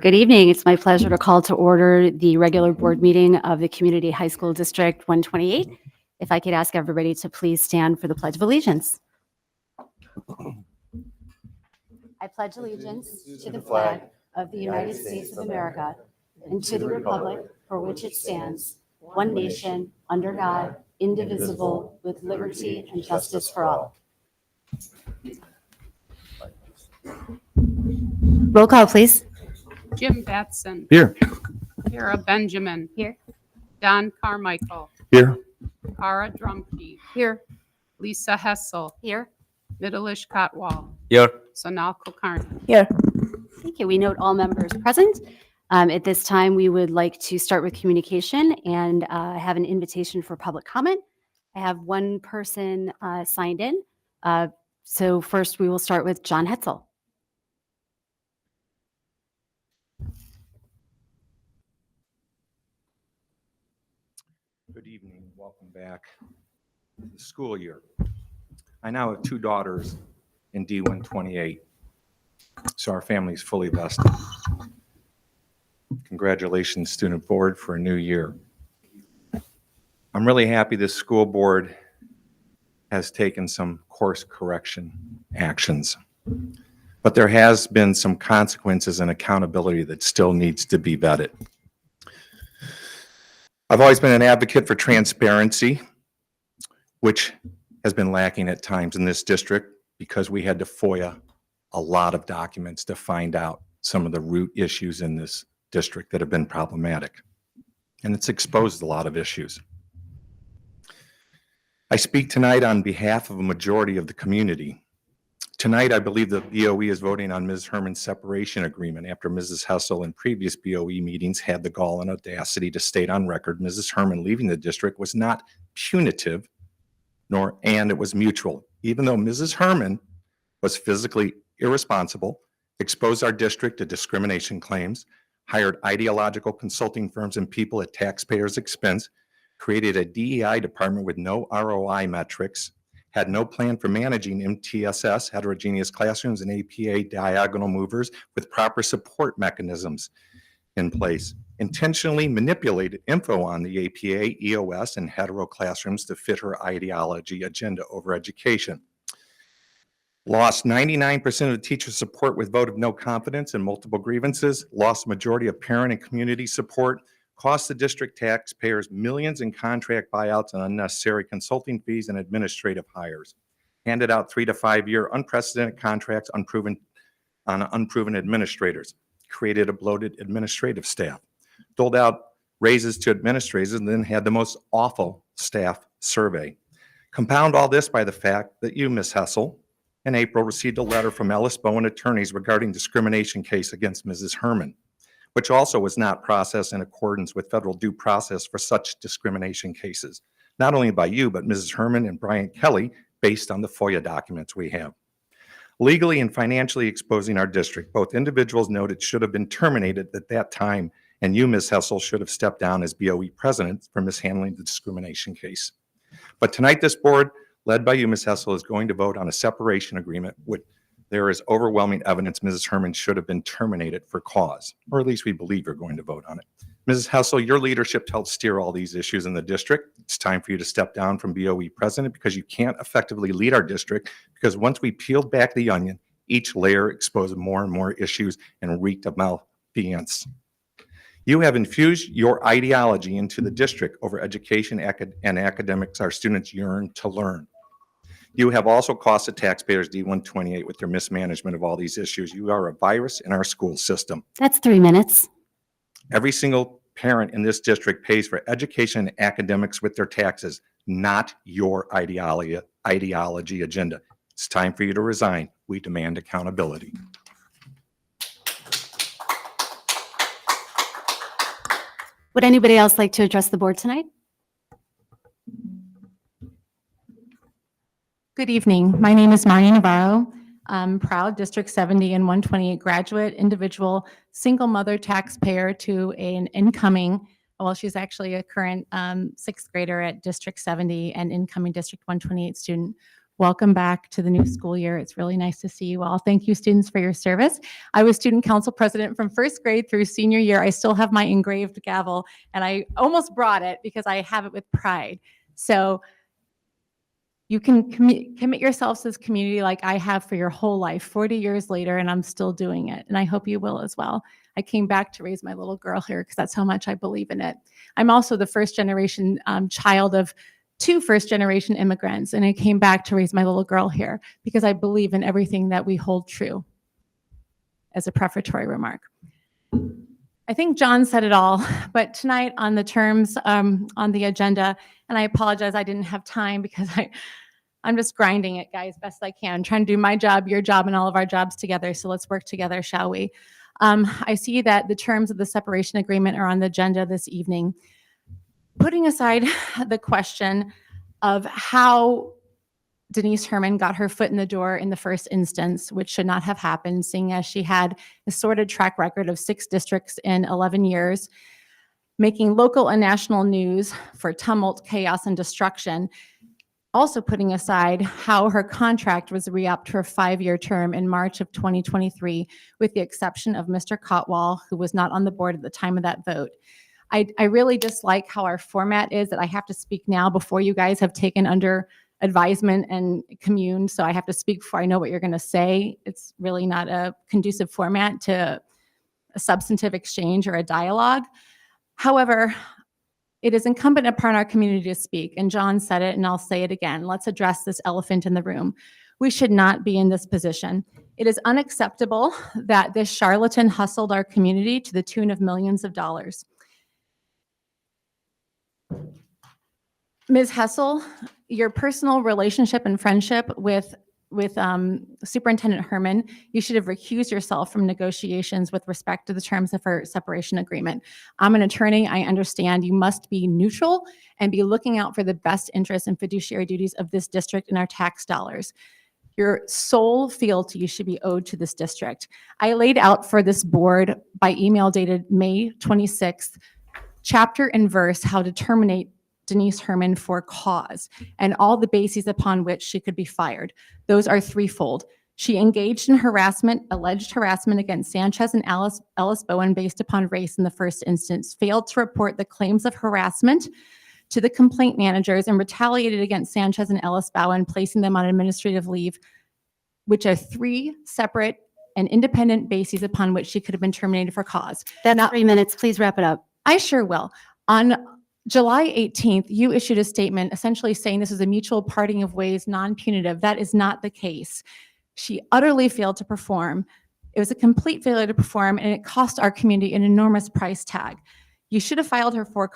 Good evening. It's my pleasure to call to order the regular board meeting of the Community High School District 128. If I could ask everybody to please stand for the Pledge of Allegiance. I pledge allegiance to the flag of the United States of America and to the republic for which it stands, one nation, under God, indivisible, with liberty and justice for all. Roll call, please. Jim Batson. Here. Kara Benjamin. Here. Don Carmichael. Here. Cara Drumkey. Here. Lisa Hessel. Here. Middleish Cotwall. Here. Sonal Kulkarni. Here. Thank you. We note all members present. At this time, we would like to start with communication and have an invitation for public comment. I have one person signed in. So first, we will start with John Hetzel. Good evening. Welcome back to the school year. I now have two daughters in D128, so our family is fully vested. Congratulations, student board, for a new year. I'm really happy this school board has taken some course correction actions, but there has been some consequences and accountability that still needs to be vetted. I've always been an advocate for transparency, which has been lacking at times in this district because we had to FOIA a lot of documents to find out some of the root issues in this district that have been problematic. And it's exposed a lot of issues. I speak tonight on behalf of a majority of the community. Tonight, I believe the BOE is voting on Ms. Herman's separation agreement after Mrs. Hessel in previous BOE meetings had the gall and audacity to state on record Mrs. Herman leaving the district was not punitive, and it was mutual. Even though Mrs. Herman was physically irresponsible, exposed our district to discrimination claims, hired ideological consulting firms and people at taxpayers' expense, created a DEI department with no ROI metrics, had no plan for managing MTSS, heterogeneous classrooms, and APA diagonal movers with proper support mechanisms in place, intentionally manipulated info on the APA, EOS, and hetero classrooms to fit her ideology agenda over education. Lost 99% of the teacher support with vote of no confidence and multiple grievances, lost majority of parent and community support, cost the district taxpayers millions in contract buyouts and unnecessary consulting fees and administrative hires, handed out 3 to 5 year unprecedented contracts on unproven administrators, created a bloated administrative staff, doled out raises to administrators, and then had the most awful staff survey. Compound all this by the fact that you, Ms. Hessel, in April received a letter from Ellis Bowen attorneys regarding discrimination case against Mrs. Herman, which also was not processed in accordance with federal due process for such discrimination cases, not only by you, but Mrs. Herman and Brian Kelly, based on the FOIA documents we have. Legally and financially exposing our district, both individuals noted should have been terminated at that time, and you, Ms. Hessel, should have stepped down as BOE president for mishandling the discrimination case. But tonight, this board, led by you, Ms. Hessel, is going to vote on a separation agreement with there is overwhelming evidence Mrs. Herman should have been terminated for cause, or at least we believe you're going to vote on it. Mrs. Hessel, your leadership helped steer all these issues in the district. It's time for you to step down from BOE president because you can't effectively lead our district, because once we peeled back the onion, each layer exposed more and more issues and reeked of malfeasance. You have infused your ideology into the district over education and academics our students yearn to learn. You have also cost the taxpayers D128 with your mismanagement of all these issues. You are a virus in our school system. That's 3 minutes. Every single parent in this district pays for education and academics with their taxes, not your ideology agenda. It's time for you to resign. We demand accountability. Would anybody else like to address the board tonight? Good evening. My name is Marnie Navarro. I'm proud District 70 and 128 graduate, individual, single mother taxpayer to an incoming, well, she's actually a current 6th grader at District 70 and incoming District 128 student welcome back to the new school year. It's really nice to see you all. Thank you, students, for your service. I was student council president from first grade through senior year. I still have my engraved gavel, and I almost brought it because I have it with pride. So you can commit yourselves to this community like I have for your whole life, 40 years later, and I'm still doing it. And I hope you will as well. I came back to raise my little girl here because that's how much I believe in it. I'm also the first generation child of 2 first-generation immigrants, and I came back to raise my little girl here because I believe in everything that we hold true, as a prefatory remark. I think John said it all, but tonight on the terms on the agenda, and I apologize I didn't have time because I'm just grinding it, guys, best I can, trying to do my job, your job, and all of our jobs together, so let's work together, shall we? I see that the terms of the separation agreement are on the agenda this evening. Putting aside the question of how Denise Herman got her foot in the door in the first instance, which should not have happened, seeing as she had a sordid track record of 6 districts in 11 years, making local and national news for tumult, chaos, and destruction. Also putting aside how her contract was re-upped for a 5-year term in March of 2023, with the exception of Mr. Cotwall, who was not on the board at the time of that vote. I really dislike how our format is, that I have to speak now before you guys have taken under advisement and communed, so I have to speak before I know what you're going to say. It's really not a conducive format to a substantive exchange or a dialogue. However, it is incumbent upon our community to speak, and John said it, and I'll say it again. Let's address this elephant in the room. We should not be in this position. It is unacceptable that this charlatan hustled our community to the tune of millions of dollars. Ms. Hessel, your personal relationship and friendship with Superintendent Herman, you should have recused yourself from negotiations with respect to the terms of her separation agreement. I'm an attorney. I understand you must be neutral and be looking out for the best interests and fiduciary duties of this district and our tax dollars. Your sole fealty should be owed to this district. I laid out for this board by email dated May 26th, chapter and verse, how to terminate Denise Herman for cause and all the bases upon which she could be fired. Those are threefold. She engaged in harassment, alleged harassment against Sanchez and Ellis Bowen based upon race in the first instance, failed to report the claims of harassment to the complaint managers, and retaliated against Sanchez and Ellis Bowen, placing them on administrative leave, which are 3 separate and independent bases upon which she could have been terminated for cause. That's Now- 3 minutes. Please wrap it up. I sure will. On July 18th, you issued a statement essentially saying this is a mutual parting of ways, non-punitive. That is not the case. She utterly failed to perform. It was a complete failure to perform, and it cost our community an enormous price tag. You should have fired her for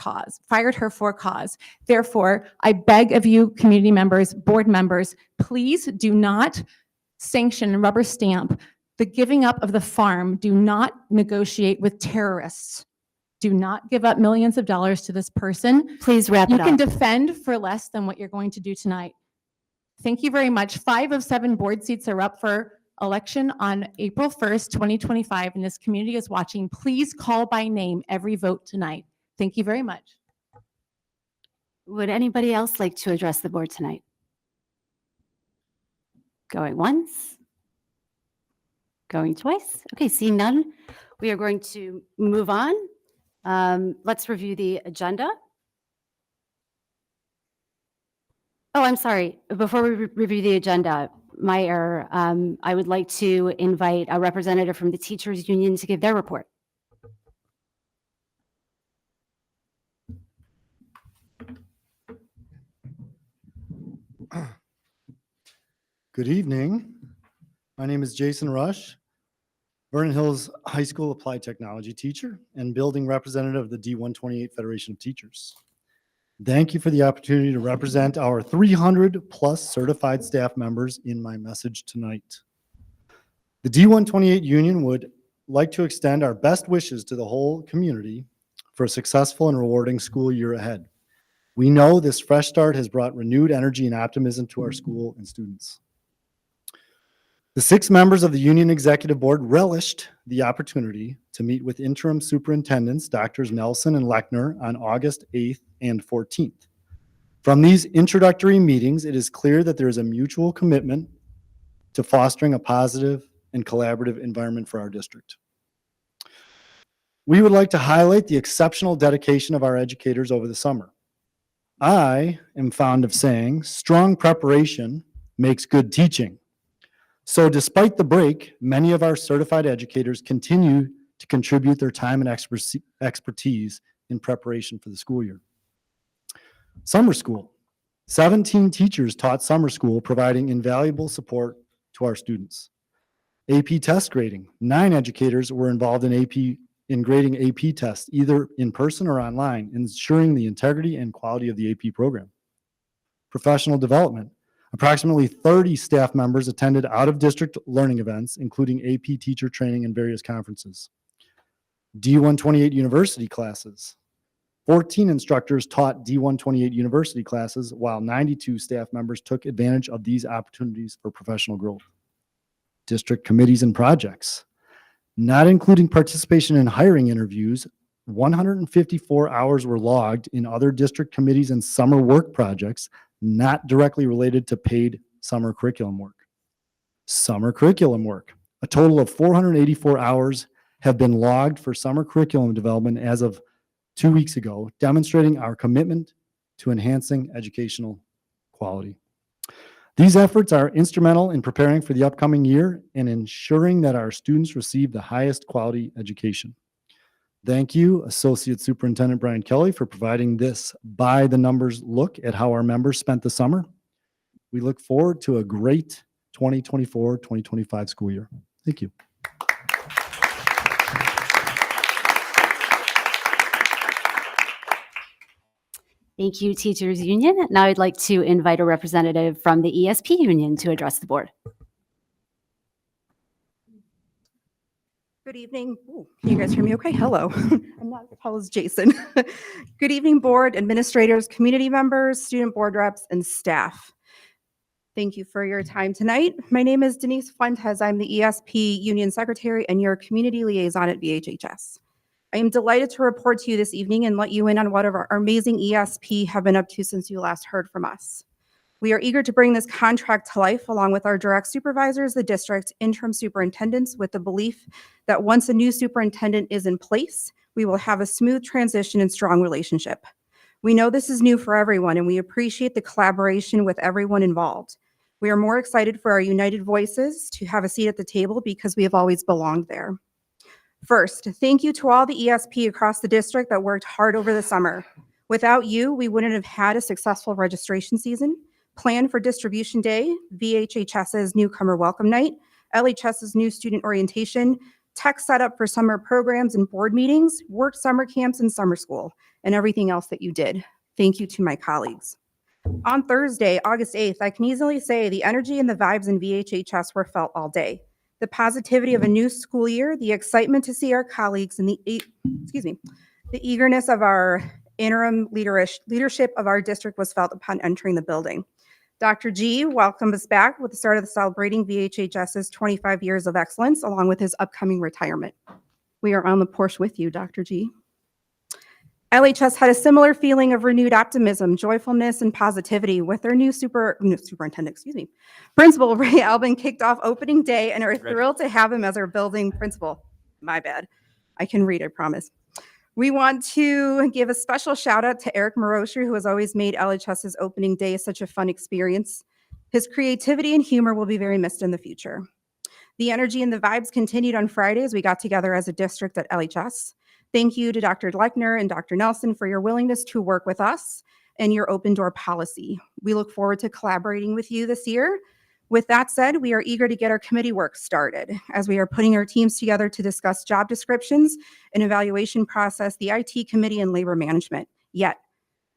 cause. Therefore, I beg of you, community members, board members, please do not sanction and rubber stamp the giving up of the farm. Do not negotiate with terrorists. Do not give up millions of dollars to this person. Please wrap You it can up. defend for less than what you're going to do tonight. Thank you very much. 5 of 7 board seats are up for election on April 1st, 2025, and this community is watching. Please call by name every vote tonight. Thank you very much. Would anybody else like to address the board tonight? Going once? Going twice? Okay, seeing none, we are going to move on. Let's review the agenda. Oh, I'm sorry. Before we review the agenda, my error. I would like to invite a representative from the teachers union to give their report. Good evening. My name is Jason Rush, Vernon Hills High School Applied Technology teacher and building representative of the D128 Federation of Teachers. Thank you for the opportunity to represent our 300+ certified staff members in my message tonight. The D128 union would like to extend our best wishes to the whole community for a successful and rewarding school year ahead. We know this fresh start has brought renewed energy and optimism to our school and students. The 6 members of the Union Executive Board relished the opportunity to meet with interim superintendents, Drs. Nelson and Lechner, on August 8th and 14th. From these introductory meetings, it is clear that there is a mutual commitment to fostering a positive and collaborative environment for our district. We would like to highlight the exceptional dedication of our educators over the summer. I am fond of saying, strong preparation makes good teaching. So despite the break, many of our certified educators continue to contribute their time and expertise in preparation for the school year. Summer school. 17 teachers taught summer school, providing invaluable support to our students. AP test grading. 9 educators were involved in grading AP tests, either in person or online, ensuring the integrity and quality of the AP program. Professional development. Approximately 30 staff members attended out-of-district learning events, including AP teacher training and various conferences. D128 university classes. 14 instructors taught D128 university classes, while 92 staff members took advantage of these opportunities for professional growth. District committees and projects. Not including participation in hiring interviews, 154 hours were logged in other district committees and summer work projects not directly related to paid summer curriculum work. Summer curriculum work. A total of 484 hours have been logged for summer curriculum development as of 2 weeks ago, demonstrating our commitment to enhancing educational quality. These efforts are instrumental in preparing for the upcoming year and ensuring that our students receive the highest quality education. Thank you, Associate Superintendent Brian Kelly, for providing this by-the-numbers look at how our members spent the summer. We look forward to a great 2024-2025 school year. Thank you. Thank you, Teachers Union. Now I'd like to invite a representative from the ESP Union to address the board. Good evening. Ooh, can you guys hear me okay? Hello. I'm not as tall as Jason. Good evening, board, administrators, community members, student board reps, and staff. Thank you for your time tonight. My name is Denise Fuentes. I'm the ESP Union Secretary and your community liaison at VHHS. I am delighted to report to you this evening and let you in on what our amazing ESP have been up to since you last heard from us. We are eager to bring this contract to life along with our direct supervisors, the district interim superintendents, with the belief that once a new superintendent is in place, we will have a smooth transition and strong relationship. We know this is new for everyone, and we appreciate the collaboration with everyone involved. We are more excited for our united voices to have a seat at the table because we have always belonged there. First, thank you to all the ESP across the district that worked hard over the summer. Without you, we wouldn't have had a successful registration season, plan for distribution day, VHHS's newcomer welcome night, LHS's new student orientation, tech setup for summer programs and board meetings, work summer camps and summer school, and everything else that you did. Thank you to my colleagues. On Thursday, August 8th, I can easily say the energy and the vibes in VHHS were felt all day. The positivity of a new school year, the excitement to see our colleagues, and the eagerness of our interim leadership of our district was felt upon entering the building. Dr. G welcomed us back with the start of celebrating VHHS's 25 years of excellence, along with his upcoming retirement. We are on the Porsche with you, Dr. G. LHS had a similar feeling of renewed optimism, joyfulness, and positivity with their new Principal Ray Albin kicked off opening day and are thrilled to have him as our building principal. My bad. I can read, I promise. We want to give a special shout out to Eric Marosher, who has always made LHS's opening day such a fun experience. His creativity and humor will be very missed in the future. The energy and the vibes continued on Friday as we got together as a district at LHS. Thank you to Dr. Lechner and Dr. Nelson for your willingness to work with us and your open door policy. We look forward to collaborating with you this year. With that said, we are eager to get our committee work started as we are putting our teams together to discuss job descriptions and evaluation process, the IT committee, and labor management. Yet,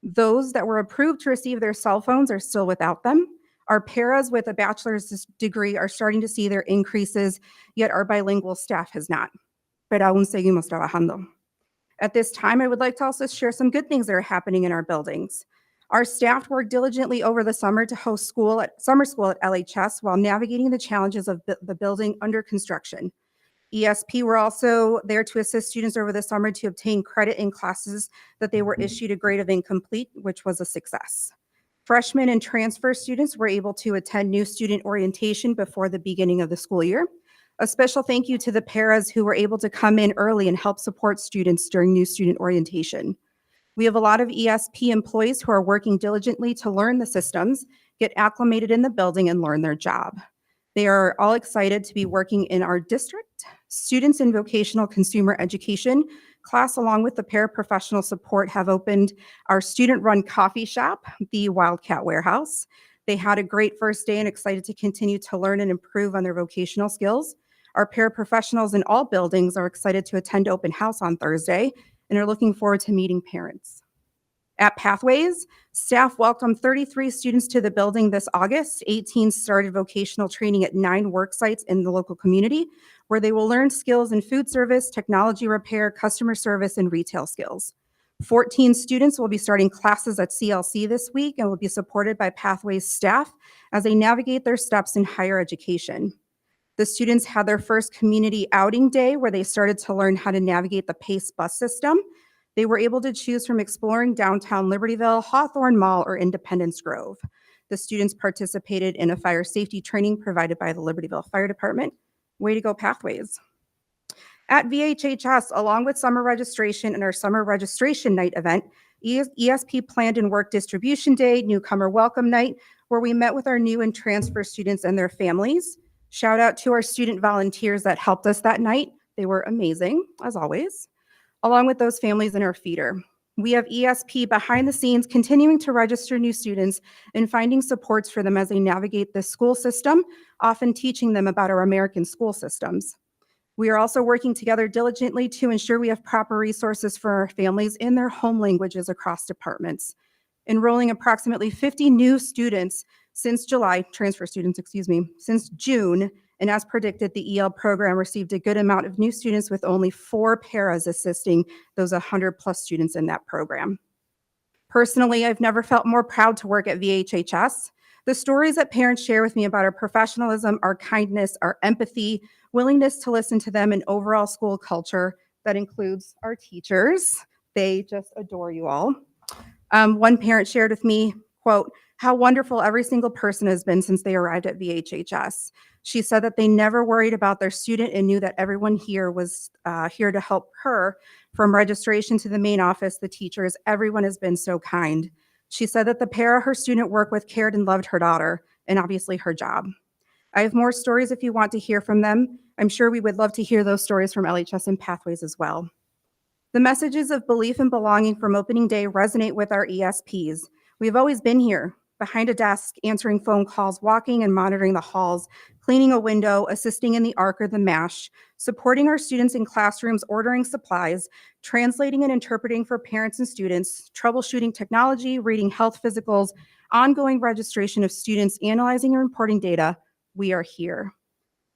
those that were approved to receive their cell phones are still without them. Our paras with a bachelor's degree are starting to see their increases, yet our bilingual staff has not. Pero aún seguimos trabajando. At this time, I would like to also share some good things that are happening in our buildings. Our staff worked diligently over the summer to host summer school at LHS while navigating the challenges of the building under construction. ESP were also there to assist students over the summer to obtain credit in classes that they were issued a grade of incomplete, which was a success. Freshmen and transfer students were able to attend new student orientation before the beginning of the school year. A special thank you to the paras who were able to come in early and help support students during new student orientation. We have a lot of ESP employees who are working diligently to learn the systems, get acclimated in the building, and learn their job. They are all excited to be working in our district. Students in vocational consumer education class, along with the paraprofessional support, have opened our student-run coffee shop, the Wildcat Warehouse. They had a great first day and excited to continue to learn and improve on their vocational skills. Our paraprofessionals in all buildings are excited to attend open house on Thursday and are looking forward to meeting parents. At Pathways, staff welcomed 33 students to the building this August. 18 started vocational training at 9 work sites in the local community, where they will learn skills in food service, technology repair, customer service, and retail skills. 14 students will be starting classes at CLC this week and will be supported by Pathways staff as they navigate their steps in higher education. The students had their first community outing day where they started to learn how to navigate the PACE bus system. They were able to choose from exploring downtown Libertyville, Hawthorne Mall, or Independence Grove. The students participated in a fire safety training provided by the Libertyville Fire Department. Way to go, Pathways. At VHHS, along with summer registration and our summer registration night event, ESP planned and work distribution day, newcomer welcome night, where we met with our new and transfer students and their families. Shout out to our student volunteers that helped us that night. They were amazing, as always, along with those families in our feeder. We have ESP behind the scenes continuing to register new students and finding supports for them as they navigate the school system, often teaching them about our American school systems. We are also working together diligently to ensure we have proper resources for our families in their home languages across departments. Enrolling approximately 50 new students since July, transfer students, since June, and as predicted, the EL program received a good amount of new students with only 4 paras assisting those 100+ students in that program. Personally, I've never felt more proud to work at VHHS. The stories that parents share with me about our professionalism, our kindness, our empathy, willingness to listen to them, and overall school culture that includes our teachers. They just adore you all. One parent shared with me, quote, how wonderful every single person has been since they arrived at VHHS. She said that they never worried about their student and knew that everyone here was here to help her. From registration to the main office, the teachers, everyone has been so kind. She said that the para her student worked with cared and loved her daughter and obviously her job. I have more stories if you want to hear from them. I'm sure we would love to hear those stories from LHS and Pathways as well. The messages of belief and belonging from opening day resonate with our ESPs. We've always been here, behind a desk, answering phone calls, walking and monitoring the halls, cleaning a window, assisting in the ARC or the MASH, supporting our students in classrooms, ordering supplies, translating and interpreting for parents and students, troubleshooting technology, reading health physicals, ongoing registration of students, analyzing and reporting data. We are here.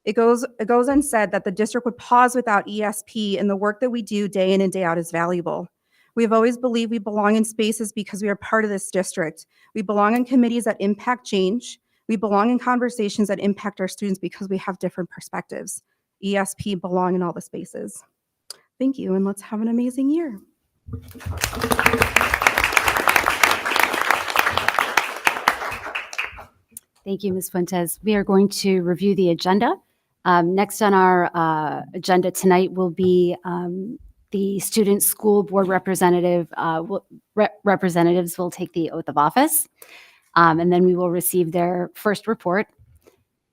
It goes unsaid that the district would pause without ESP, and the work that we do day in and day out is valuable. We have always believed we belong in spaces because we are part of this district. We belong in committees that impact change. We belong in conversations that impact our students because we have different perspectives. ESP belong in all the spaces. Thank you, and let's have an amazing year. Thank you, Ms. Fuentes. We are going to review the agenda. Next on our agenda tonight will be the student school board representatives will take the oath of office, and then we will receive their first report.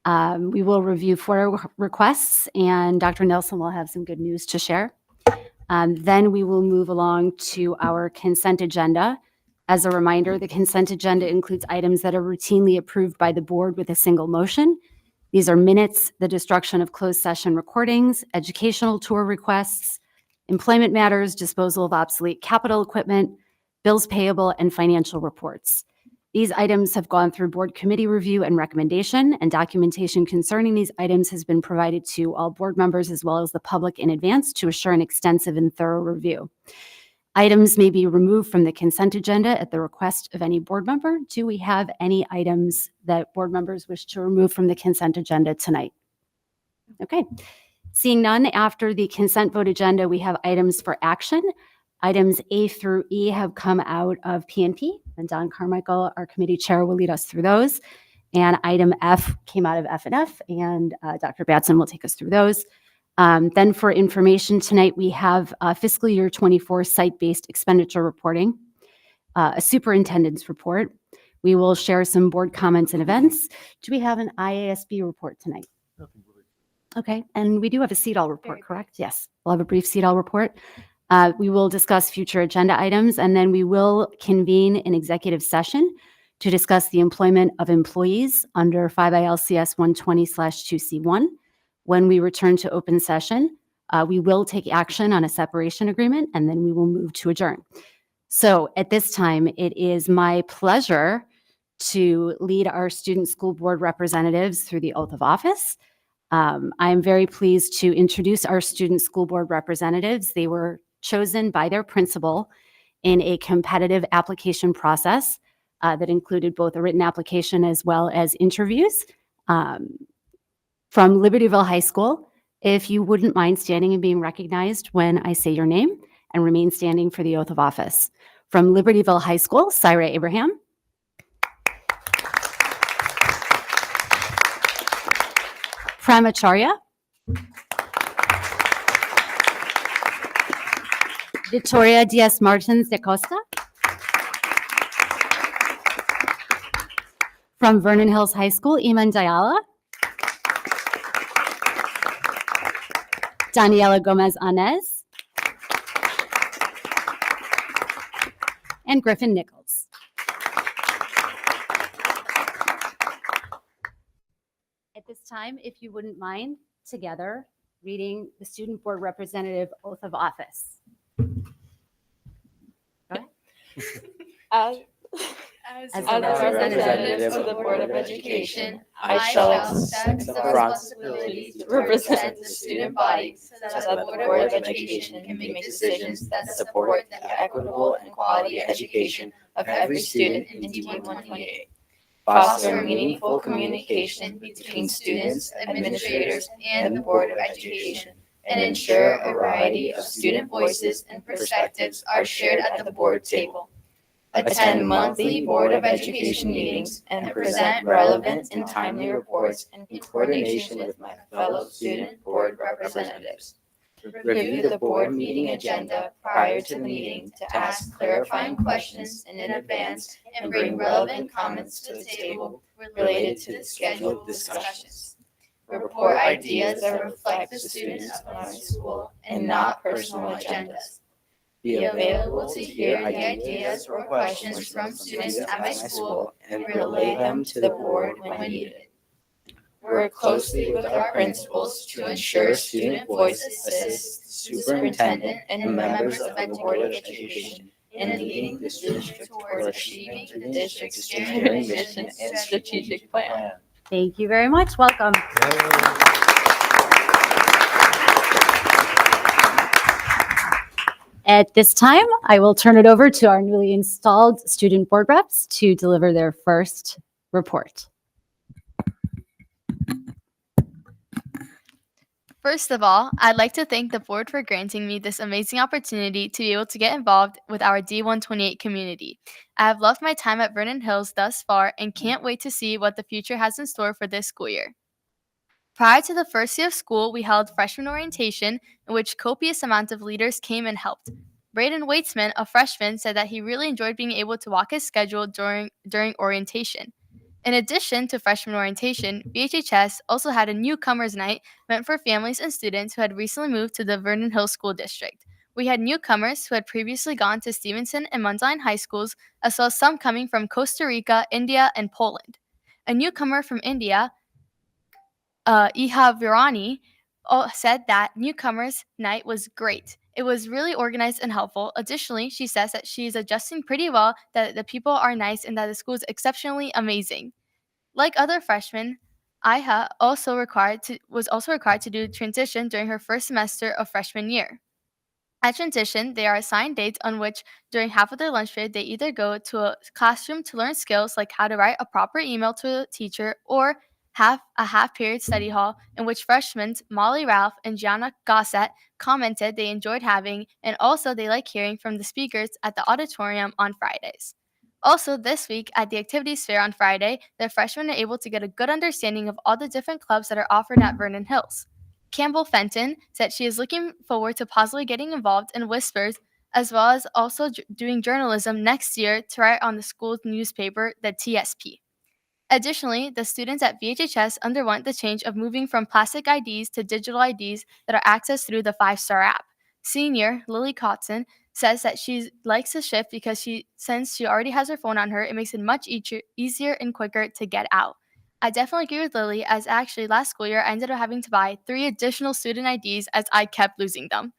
We will review FOIA requests, and Dr. Nelson will have some good news to share. Then we will move along to our consent agenda. As a reminder, the consent agenda includes items that are routinely approved by the board with a single motion. These are minutes, the destruction of closed session recordings, educational tour requests, employment matters, disposal of obsolete capital equipment, bills payable, and financial reports. These items have gone through board committee review and recommendation, and documentation concerning these items has been provided to all board members as well as the public in advance to assure an extensive and thorough review. Items may be removed from the consent agenda at the request of any board member. Do we have any items that board members wish to remove from the consent agenda tonight? Okay. Seeing none, after the consent vote agenda, we have items for action. Items A through E have come out of PNP. And Don Carmichael, our committee chair, will lead us through those. And item F came out of F and F, and Dr. Batson will take us through those. Then for information tonight, we have fiscal year 24 site-based expenditure reporting, a superintendent's report. We will share some board comments and events. Do we have an IASB report tonight? Okay, and we do have a CEDAW report, correct? Yes, we'll have a brief CEDAW report. We will discuss future agenda items, and then we will convene an executive session to discuss the employment of employees under 5 ILCS 120/2C1. When we return to open session, we will take action on a separation agreement, and then we will move to adjourn. So at this time, it is my pleasure to lead our student school board representatives through the oath of office. I am very pleased to introduce our student school board representatives. They were chosen by their principal in a competitive application process that included both a written application as well as interviews. From Libertyville High School, if you wouldn't mind standing and being recognized when I say your name, and remain standing for the oath of office. From Libertyville High School, Syra Abraham. Pramacharya. Victoria Diaz Martins de Costa. From Vernon Hills High School, Iman Dayala. Daniela Gomez Anez. And Griffin Nichols. At this time, if you wouldn't mind, together, reading the student board representative oath of office. As a representative of the Board of Education, I shall accept the responsibility to represent the student body so that the Board of Education can make decisions that support the equitable and quality education of every student in D128. Foster meaningful communication between students, administrators, and the Board of Education, and ensure a variety of student voices and perspectives are shared at the board table. Attend monthly Board of Education meetings and present relevant and timely reports in coordination with my fellow student board representatives. Review the board meeting agenda prior to the meeting to ask clarifying questions in advance and bring relevant comments to the table related to the scheduled discussions. Report ideas that reflect the students of my school and not personal agendas. Be available to hear the ideas or questions from students at my school and relay them to the board when needed. Work closely with our principals to ensure student voice assists the superintendent and members of the Board of Education in leading the district toward achieving the district's steering mission and strategic plan. Thank you very much. Welcome. At this time, I will turn it over to our newly installed student board reps to deliver their first report. First of all, I'd like to thank the board for granting me this amazing opportunity to be able to get involved with our D128 community. I have loved my time at Vernon Hills thus far and can't wait to see what the future has in store for this school year. Prior to the first day of school, we held freshman orientation, in which copious amounts of leaders came and helped. Braden Waitsman, a freshman, said that he really enjoyed being able to walk his schedule during orientation. In addition to freshman orientation, VHHS also had a newcomers night meant for families and students who had recently moved to the Vernon Hills School District. We had newcomers who had previously gone to Stevenson and Mundelein high schools, as well as some coming from Costa Rica, India, and Poland. A newcomer from India, Iha Virani, said that newcomers night was great. It was really organized and helpful. Additionally, she says that she is adjusting pretty well, that the people are nice, and that the school is exceptionally amazing. Like other freshmen, Iha was also required to do transition during her first semester of freshman year. At transition, they are assigned dates on which, during half of their lunch period, they either go to a classroom to learn skills like how to write a proper email to a teacher, or have a half-period study hall in which freshmen Molly Ralph and Gianna Gossett commented they enjoyed having, and also they like hearing from the speakers at the auditorium on Fridays. Also, this week at the Activities Fair on Friday, the freshmen are able to get a good understanding of all the different clubs that are offered at Vernon Hills. Campbell Fenton said she is looking forward to possibly getting involved in Whispers, as well as also doing journalism next year to write on the school's newspaper, the TSP. Additionally, the students at VHHS underwent the change of moving from plastic IDs to digital IDs that are accessed through the 5-Star app. Senior Lily Cotson says that she likes the shift because since she already has her phone on her, it makes it much easier and quicker to get out. I definitely agree with Lily, as actually last school year I ended up having to buy 3 additional student IDs as I kept losing them.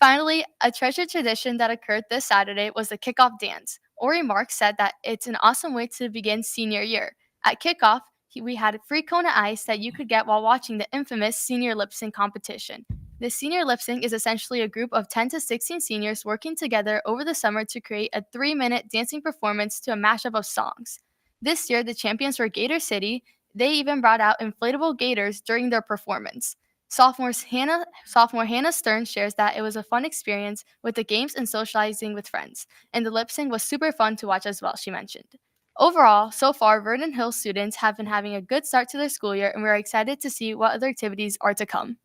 Finally, a treasured tradition that occurred this Saturday was the kickoff dance. Ori Marks said that it's an awesome way to begin senior year. At kickoff, we had free Kona Ice that you could get while watching the infamous senior lip sync competition. The senior lip sync is essentially a group of 10 to 16 seniors working together over the summer to create a 3-minute dancing performance to a mashup of songs. This year, the champions were Gator City. They even brought out inflatable gators during their performance. Sophomore Hannah Stern shares that it was a fun experience with the games and socializing with friends, and the lip sync was super fun to watch as well, she mentioned. Overall, so far, Vernon Hills students have been having a good start to their school year, and we're excited to see what other activities are to come.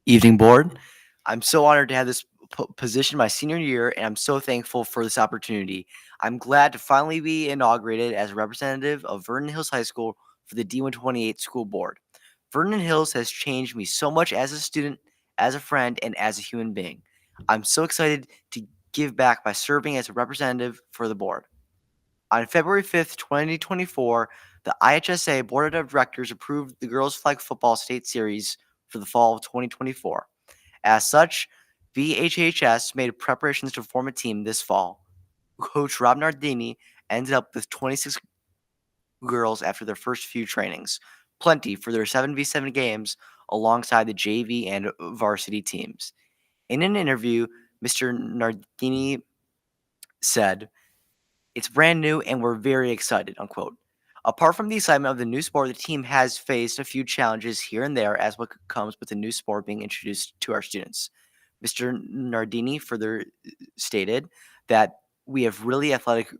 Evening board. I'm so honored to have this position my senior year, and I'm so thankful for this opportunity. I'm glad to finally be inaugurated as a representative of Vernon Hills High School for the D128 school board. Vernon Hills has changed me so much as a student, as a friend, and as a human being. I'm so excited to give back by serving as a representative for the board. On February 5th, 2024, the IHSA Board of Directors approved the Girls Flag Football State Series for the fall of 2024. As such, VHHS made preparations to form a team this fall. Coach Rob Nardini ended up with 26 girls after their first few trainings, plenty for their 7v7 games alongside the JV and varsity teams. In an interview, Mr. Nardini said, "It's brand new and we're very excited," unquote. Apart from the excitement of the new sport, the team has faced a few challenges here and there as what comes with the new sport being introduced to our students. Mr. Nardini further stated that we have really athletic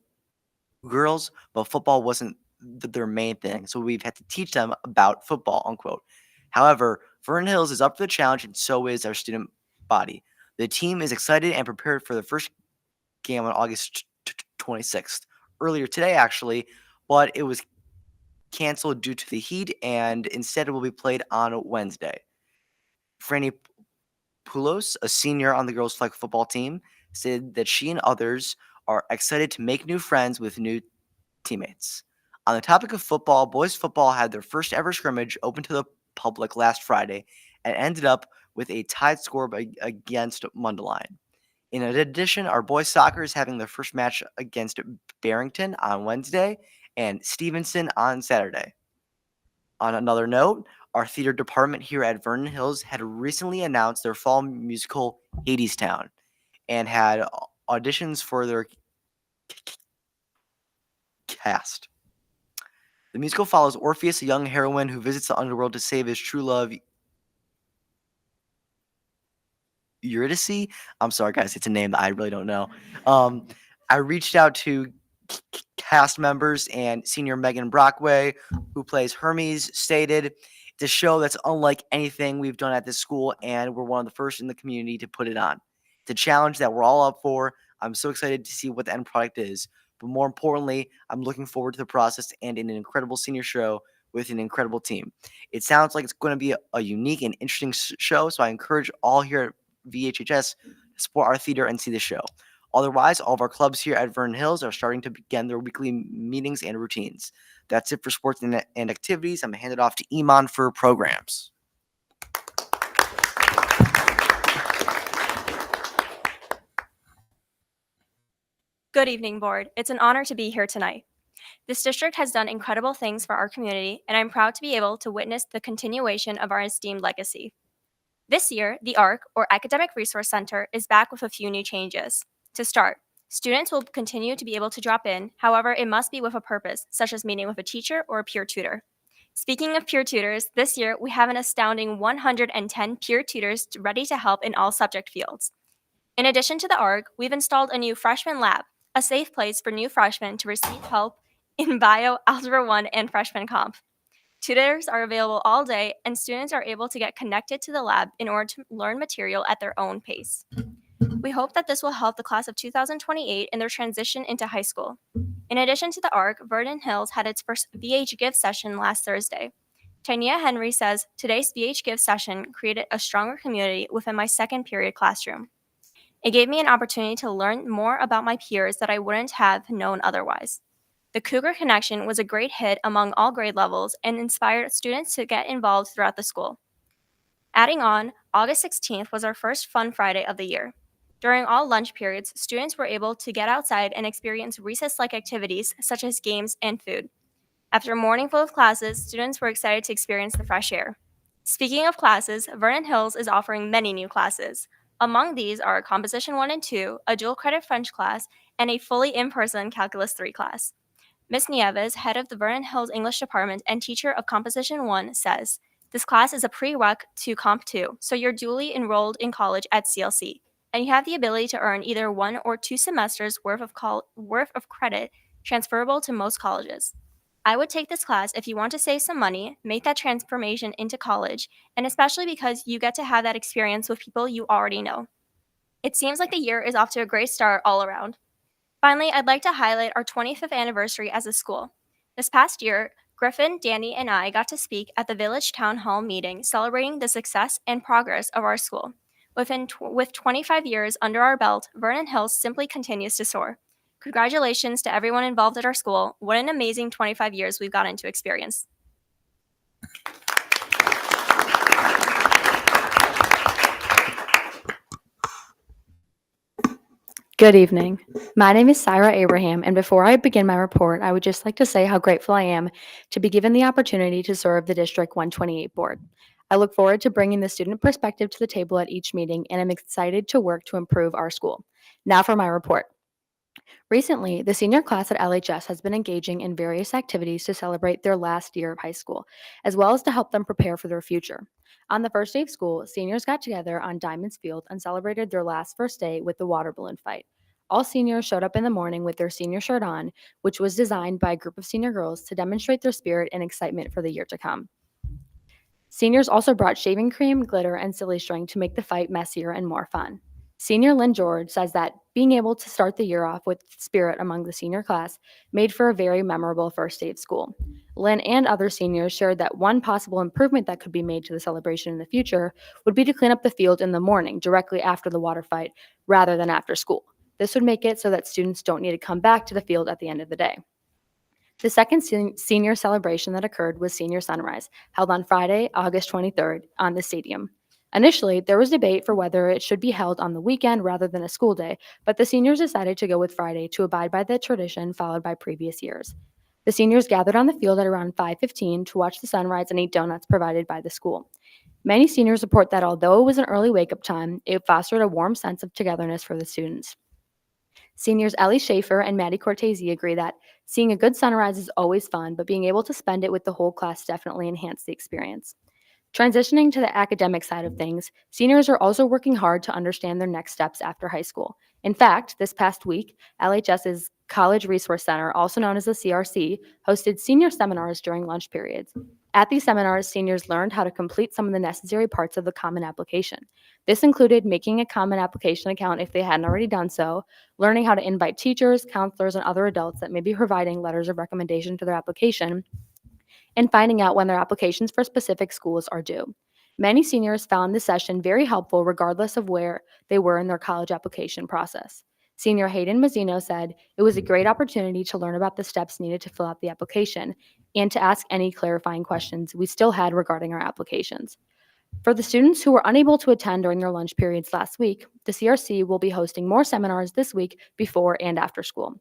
girls, but football wasn't their main thing, so we've had to teach them about football, unquote. However, Vernon Hills is up for the challenge, and so is our student body. The team is excited and prepared for the first game on August 26th. Earlier today, actually, but it was canceled due to the heat, and instead it will be played on Wednesday. Franny Poulos, a senior on the girls' flag football team, said that she and others are excited to make new friends with new teammates. On the topic of football, boys football had their first ever scrimmage open to the public last Friday and ended up with a tied score against Mundelein. In addition, our boys soccer is having their first match against Barrington on Wednesday and Stevenson on Saturday. On another note, our theater department here at Vernon Hills had recently announced their fall musical Hadestown and had auditions for their cast. The musical follows Orpheus, a young heroine who visits the underworld to save his true love, Eurydice. I'm sorry, guys, it's a name that I really don't know. I reached out to cast members, and senior Megan Brockway, who plays Hermes, stated, "It's a show that's unlike anything we've done at this school, and we're one of the first in the community to put it on. It's a challenge that we're all up for. I'm so excited to see what the end product is. But more importantly, I'm looking forward to the process and an incredible senior show with an incredible team. It sounds like it's going to be a unique and interesting show, so I encourage all here at VHHS to support our theater and see the show. Otherwise, all of our clubs here at Vernon Hills are starting to begin their weekly meetings and routines. That's it for sports and activities. I'm going to hand it off to Iman for programs." Good evening, board. It's an honor to be here tonight. This district has done incredible things for our community, and I'm proud to be able to witness the continuation of our esteemed legacy. This year, the ARC, or Academic Resource Center, is back with a few new changes. To start, students will continue to be able to drop in, however, it must be with a purpose, such as meeting with a teacher or a peer tutor. Speaking of peer tutors, this year we have an astounding 110 peer tutors ready to help in all subject fields. In addition to the ARG, we've installed a new freshman lab, a safe place for new freshmen to receive help in bio, algebra 1, and freshman comp. Tutors are available all day, and students are able to get connected to the lab in order to learn material at their own pace. We hope that this will help the class of 2028 in their transition into high school. In addition to the ARC, Vernon Hills had its first VH Give session last Thursday. Tania Henry says, today's VH Give session created a stronger community within my second period classroom. It gave me an opportunity to learn more about my peers that I wouldn't have known otherwise. The Cougar Connection was a great hit among all grade levels and inspired students to get involved throughout the school. Adding on, August 16th was our first Fun Friday of the year. During all lunch periods, students were able to get outside and experience recess-like activities such as games and food. After a morning full of classes, students were excited to experience the fresh air. Speaking of classes, Vernon Hills is offering many new classes. Among these are Composition 1 and 2, a dual credit French class, and a fully in-person Calculus 3 class. Ms. Nieves, head of the Vernon Hills English Department and teacher of Composition 1, says, this class is a prereq to Comp 2, so you're duly enrolled in college at CLC, and you have the ability to earn either 1 or 2 semesters worth of credit transferable to most colleges. I would take this class if you want to save some money, make that transformation into college, and especially because you get to have that experience with people you already know. It seems like the year is off to a great start all around. Finally, I'd like to highlight our 25th anniversary as a school. This past year, Griffin, Danny, and I got to speak at the Village Town Hall meeting celebrating the success and progress of our school. With 25 years under our belt, Vernon Hills simply continues to soar. Congratulations to everyone involved at our school. What an amazing 25 years we've gotten to experience. Good evening. My name is Syra Abraham, and before I begin my report, I would just like to say how grateful I am to be given the opportunity to serve the District 128 Board. I look forward to bringing the student perspective to the table at each meeting, and I'm excited to work to improve our school. Now for my report. Recently, the senior class at LHS has been engaging in various activities to celebrate their last year of high school, as well as to help them prepare for their future. On the first day of school, seniors got together on Diamonds Field and celebrated their last first day with the water balloon fight. All seniors showed up in the morning with their senior shirt on, which was designed by a group of senior girls to demonstrate their spirit and excitement for the year to come. Seniors also brought shaving cream, glitter, and silly string to make the fight messier and more fun. Senior Lynn George says that being able to start the year off with spirit among the senior class made for a very memorable first day of school. Lynn and other seniors shared that one possible improvement that could be made to the celebration in the future would be to clean up the field in the morning, directly after the water fight, rather than after school. This would make it so that students don't need to come back to the field at the end of the day. The second senior celebration that occurred was Senior Sunrise, held on Friday, August 23rd, on the stadium. Initially, there was debate for whether it should be held on the weekend rather than a school day, but the seniors decided to go with Friday to abide by the tradition followed by previous years. The seniors gathered on the field at around 5:15 to watch the sunrise and eat donuts provided by the school. Many seniors report that although it was an early wake-up time, it fostered a warm sense of togetherness for the students. Seniors Ellie Schaefer and Maddie Cortese agree that seeing a good sunrise is always fun, but being able to spend it with the whole class definitely enhanced the experience. Transitioning to the academic side of things, seniors are also working hard to understand their next steps after high school. In fact, this past week, LHS's College Resource Center, also known as the CRC, hosted senior seminars during lunch periods. At these seminars, seniors learned how to complete some of the necessary parts of the Common Application. This included making a Common Application account if they hadn't already done so, learning how to invite teachers, counselors, and other adults that may be providing letters of recommendation to their application, and finding out when their applications for specific schools are due. Many seniors found this session very helpful regardless of where they were in their college application process. Senior Hayden Mazzino said, "It was a great opportunity to learn about the steps needed to fill out the application and to ask any clarifying questions we still had regarding our applications." For the students who were unable to attend during their lunch periods last week, the CRC will be hosting more seminars this week before and after school.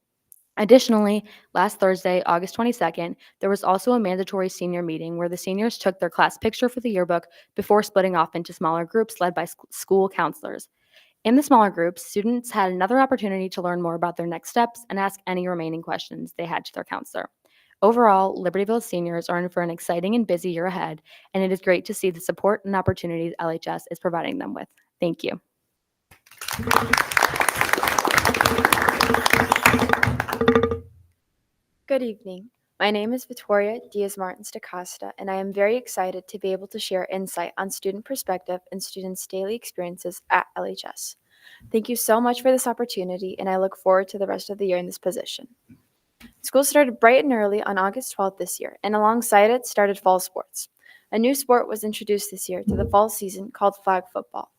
Additionally, last Thursday, August 22nd, there was also a mandatory senior meeting where the seniors took their class picture for the yearbook before splitting off into smaller groups led by school counselors. In the smaller groups, students had another opportunity to learn more about their next steps and ask any remaining questions they had to their counselor. Overall, Libertyville seniors are in for an exciting and busy year ahead, and it is great to see the support and opportunities LHS is providing them with. Thank you. Good evening. My name is Victoria Diaz-Martins da Costa, and I am very excited to be able to share insight on student perspective and students' daily experiences at LHS. Thank you so much for this opportunity, and I look forward to the rest of the year in this position. School started bright and early on August 12th this year, and alongside it started fall sports. A new sport was introduced this year to the fall season called flag football.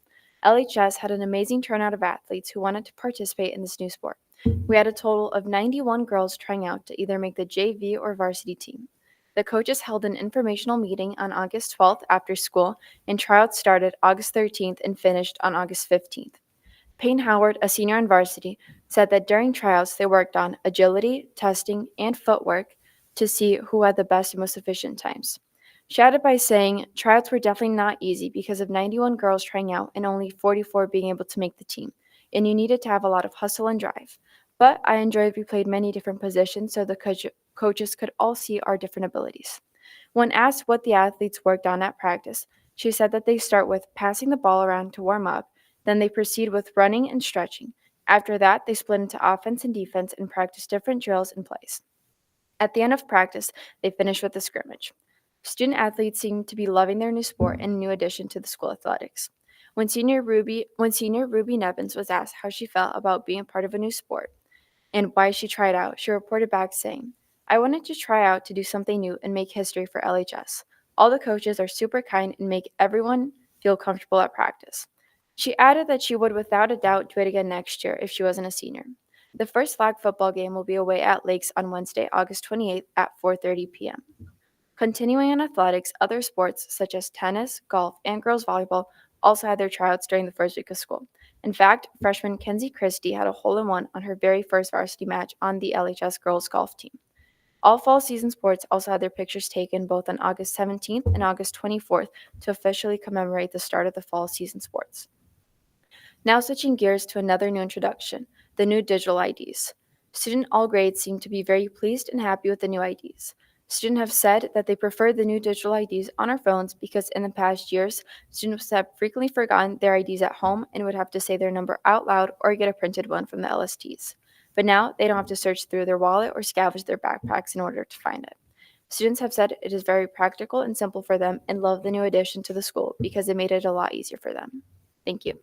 LHS had an amazing turnout of athletes who wanted to participate in this new sport. We had a total of 91 girls trying out to either make the JV or varsity team. The coaches held an informational meeting on August 12th after school, and tryouts started August 13th and finished on August 15th. Payne Howard, a senior on varsity, said that during tryouts they worked on agility, testing, and footwork to see who had the best and most efficient times. She added by saying, tryouts were definitely not easy because of 91 girls trying out and only 44 being able to make the team, and you needed to have a lot of hustle and drive. But I enjoyed we played many different positions so the coaches could all see our different abilities. When asked what the athletes worked on at practice, she said that they start with passing the ball around to warm up, then they proceed with running and stretching. After that, they split into offense and defense and practice different drills and plays. At the end of practice, they finish with a scrimmage. Student athletes seem to be loving their new sport and a new addition to the school athletics. When senior Ruby Nevins was asked how she felt about being part of a new sport and why she tried out, she reported back saying, "I wanted to try out to do something new and make history for LHS. All the coaches are super kind and make everyone feel comfortable at practice." She added that she would without a doubt do it again next year if she wasn't a senior. The first flag football game will be away at Lakes on Wednesday, August 28th at 4:30 p.m. Continuing in athletics, other sports such as tennis, golf, and girls volleyball also had their tryouts during the first week of school. In fact, freshman Kenzie Christie had a hole-in-one on her very first varsity match on the LHS girls golf team. All fall season sports also had their pictures taken both on August 17th and August 24th to officially commemorate the start of the fall season sports. Now switching gears to another new introduction, the new digital IDs. Students all grades seem to be very pleased and happy with the new IDs. Students have said that they prefer the new digital IDs on our phones because in the past years, students have frequently forgotten their IDs at home and would have to say their number out loud or get a printed one from the LSTs. But now they don't have to search through their wallet or scavenge their backpacks in order to find it. Students have said it is very practical and simple for them and love the new addition to the school because it made it a lot easier for them. Thank you.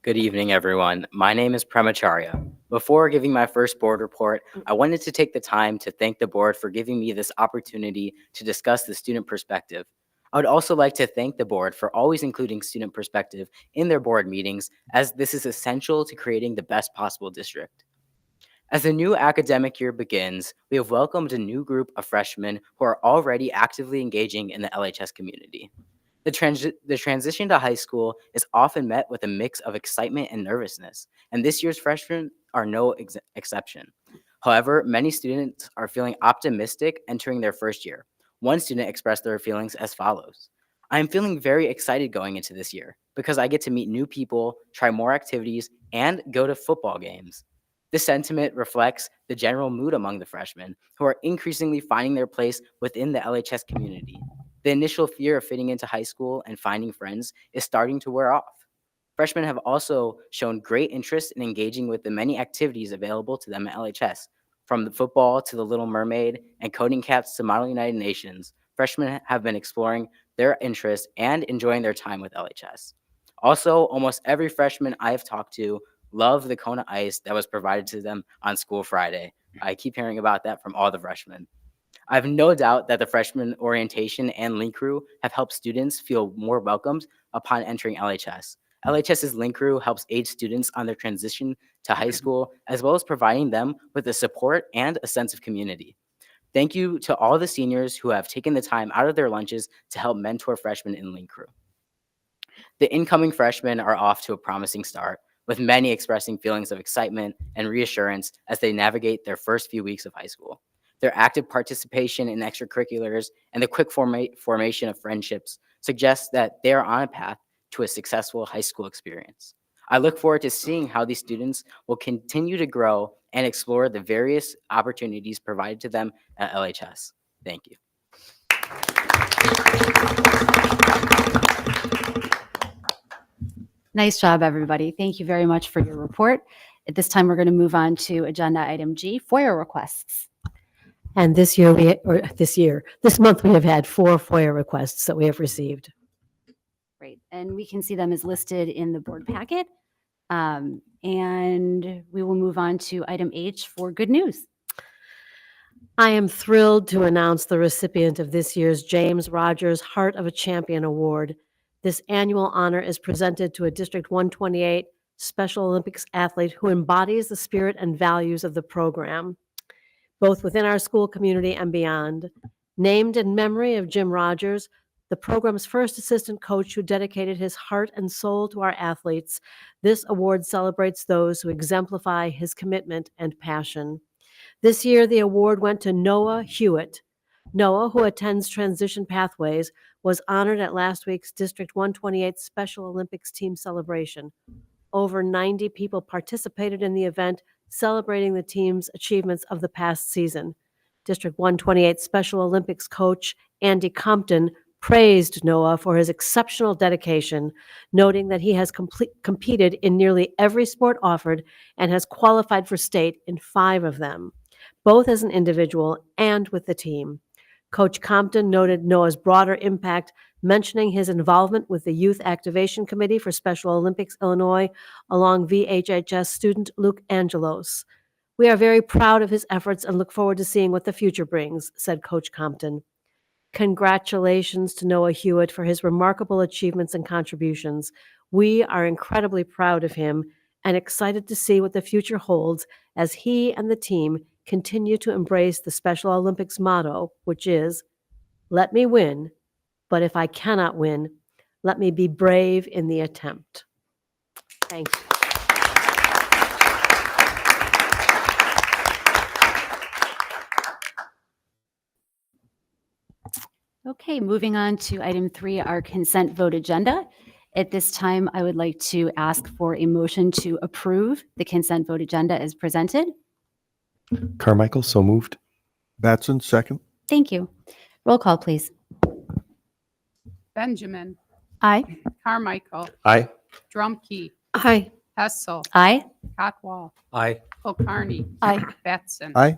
Good evening, everyone. My name is Premacharya. Before giving my first board report, I wanted to take the time to thank the board for giving me this opportunity to discuss the student perspective. I would also like to thank the board for always including student perspective in their board meetings, as this is essential to creating the best possible district. As the new academic year begins, we have welcomed a new group of freshmen who are already actively engaging in the LHS community. The transition to high school is often met with a mix of excitement and nervousness, and this year's freshmen are no exception. However, many students are feeling optimistic entering their first year. One student expressed their feelings as follows: "I am feeling very excited going into this year because I get to meet new people, try more activities, and go to football games." This sentiment reflects the general mood among the freshmen, who are increasingly finding their place within the LHS community. The initial fear of fitting into high school and finding friends is starting to wear off. Freshmen have also shown great interest in engaging with the many activities available to them at LHS. From the football to the Little Mermaid and coding cats to Model United Nations, freshmen have been exploring their interests and enjoying their time with LHS. Also, almost every freshman I have talked to love the Kona ice that was provided to them on School Friday. I keep hearing about that from all the freshmen. I have no doubt that the freshman orientation and link crew have helped students feel more welcomed upon entering LHS. LHS's link crew helps aid students on their transition to high school, as well as providing them with the support and a sense of community. Thank you to all the seniors who have taken the time out of their lunches to help mentor freshmen in link crew. The incoming freshmen are off to a promising start, with many expressing feelings of excitement and reassurance as they navigate their first few weeks of high school. Their active participation in extracurriculars and the quick formation of friendships suggests that they are on a path to a successful high school experience. I look forward to seeing how these students will continue to grow and explore the various opportunities provided to them at LHS. Thank you. Nice job, everybody. Thank you very much for your report. At this time, we're going to move on to agenda item G, FOIA requests. And this month, we have had 4 FOIA requests that we have received. Great. And we can see them as listed in the board packet. And we will move on to item H for good news. I am thrilled to announce the recipient of this year's James Rogers Heart of a Champion Award. This annual honor is presented to a District 128 Special Olympics athlete who embodies the spirit and values of the program, both within our school community and beyond. Named in memory of Jim Rogers, the program's first assistant coach who dedicated his heart and soul to our athletes, this award celebrates those who exemplify his commitment and passion. This year, the award went to Noah Hewitt. Noah, who attends Transition Pathways, was honored at last week's District 128 Special Olympics team celebration. Over 90 people participated in the event, celebrating the team's achievements of the past season. District 128 Special Olympics coach Andy Compton praised Noah for his exceptional dedication, noting that he has competed in nearly every sport offered and has qualified for state in 5 of them, both as an individual and with the team. Coach Compton noted Noah's broader impact, mentioning his involvement with the Youth Activation Committee for Special Olympics Illinois, along VHHS student Luke Angelos. We are very proud of his efforts and look forward to seeing what the future brings, said Coach Compton. Congratulations to Noah Hewitt for his remarkable achievements and contributions. We are incredibly proud of him and excited to see what the future holds as he and the team continue to embrace the Special Olympics motto, which is, "Let me win, but if I cannot win, let me be brave in the attempt." Thank you. Okay, moving on to item 3, our consent vote agenda. At this time, I would like to ask for a motion to approve the consent vote agenda as presented. Carmichael, so moved. Batson, second. Thank you. Roll call, please. Benjamin, Aye. Carmichael, Aye. Drumkey, Aye. Hessel, Aye. Cotwall, Aye. Kulkarni. Aye. Batson. Aye.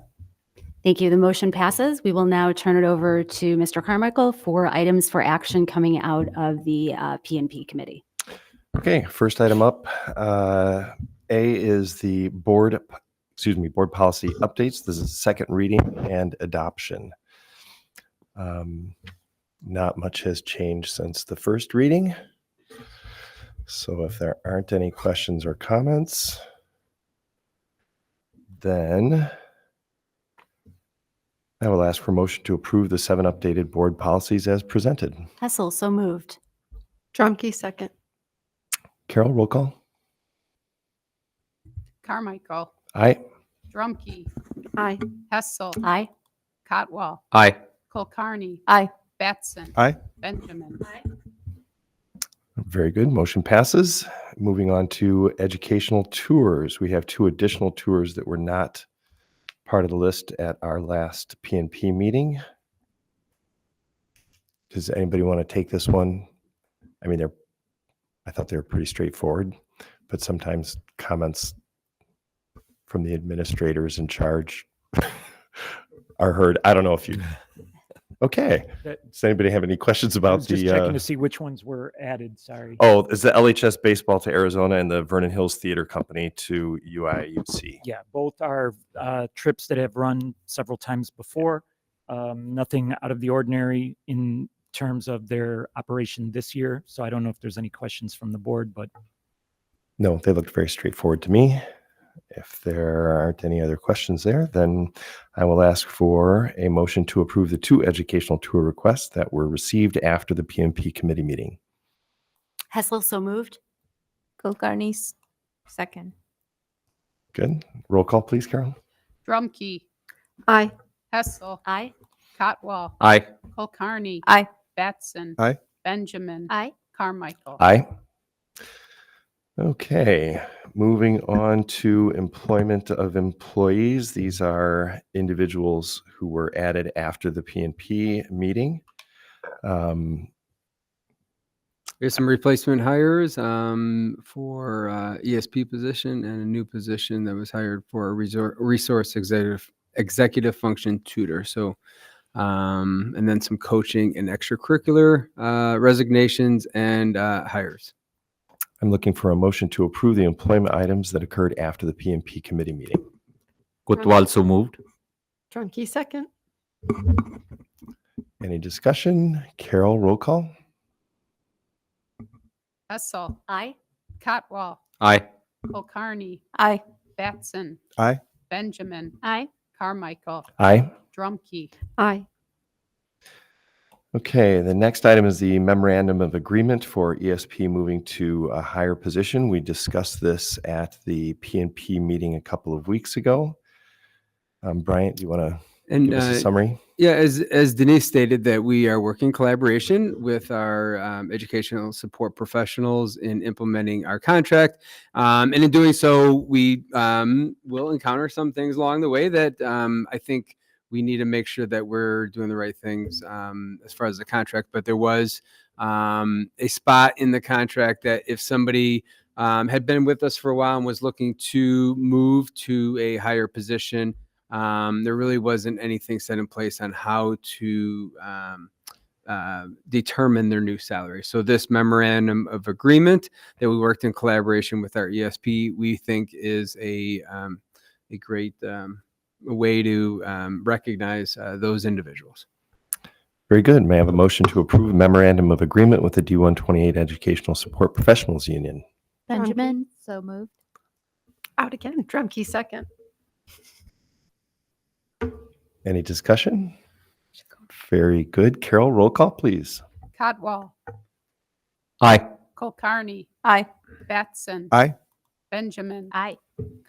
Thank you. The motion passes. We will now turn it over to Mr. Carmichael for items for action coming out of the P&P committee. Okay, first item up, A is the board policy updates. This is second reading and adoption. Not much has changed since the first reading. So if there aren't any questions or comments, then I will ask for motion to approve the 7 updated board policies as presented. Hessel, so moved. Drumkey, second. Carol, roll call. Carmichael, Aye. Drumkey, Aye. Hessel, Aye. Cotwall, Aye. Kulkarni. Aye. Batson. Aye. Benjamin. Very good. Motion passes. Moving on to educational tours. We have 2 additional tours that were not part of the list at our last P&P meeting. Does anybody want to take this one? I mean, I thought they were pretty straightforward, but sometimes comments from the administrators in charge are heard. I don't know if you. Okay. Does anybody have any questions I about was just checking to see which ones were added, sorry. Oh, is the LHS baseball to Arizona and the Vernon Hills Theater Company to UIUC? Yeah, both are trips that have run several times before. Nothing out of the ordinary in terms of their operation this year. So I don't know if there's any questions from the board, but. No, they looked very straightforward to me. If there aren't any other questions there, then I will ask for a motion to approve the 2 educational tour requests that were received after the P&P committee meeting. Hessel, so moved. Kulkarni, second. Good. Roll call, please, Carol. Drumkey, Aye. Hessel, Aye. Cotwall, Aye. Kulkarni. Aye. Batson. Aye. Benjamin. Aye. Carmichael. Aye. Okay, moving on to employment of employees. These are individuals who were added after the P&P meeting. There's some replacement hires for ESP position and a new position that was hired for a resource executive function tutor. So, and then some coaching and extracurricular resignations and hires. I'm looking for a motion to approve the employment items that occurred after the P&P committee meeting. Kotwal so moved. Drumkey second. Any discussion? Carol, roll call. Hessel. Aye. Cotwall. Aye. Kulkarni. Aye. Batson. Aye. Benjamin. Aye. Carmichael. Aye. Drumkey. Aye. Okay, the next item is the memorandum of agreement for ESP moving to a higher position. We discussed this at the P&P meeting a couple of weeks ago. Bryant, do you want to give us a summary? Yeah, as Denise stated, that we are working in collaboration with our educational support professionals in implementing our contract. And in doing so, we will encounter some things along the way that I think we need to make sure that we're doing the right things as far as the contract. But there was a spot in the contract that if somebody had been with us for a while and was looking to move to a higher position, there really wasn't anything set in place on how to determine their new salary. So this memorandum of agreement that we worked in collaboration with our ESP, we think is a great way to recognize those individuals. Very good. May I have a motion to approve a memorandum of agreement with the D128 Educational Support Professionals Union? Benjamin. So moved. Out again. Drumkey second. Any discussion? Very good. Carol, roll call, please. Cotwall. Aye. Kulkarni. Aye. Batson. Aye. Benjamin. Aye.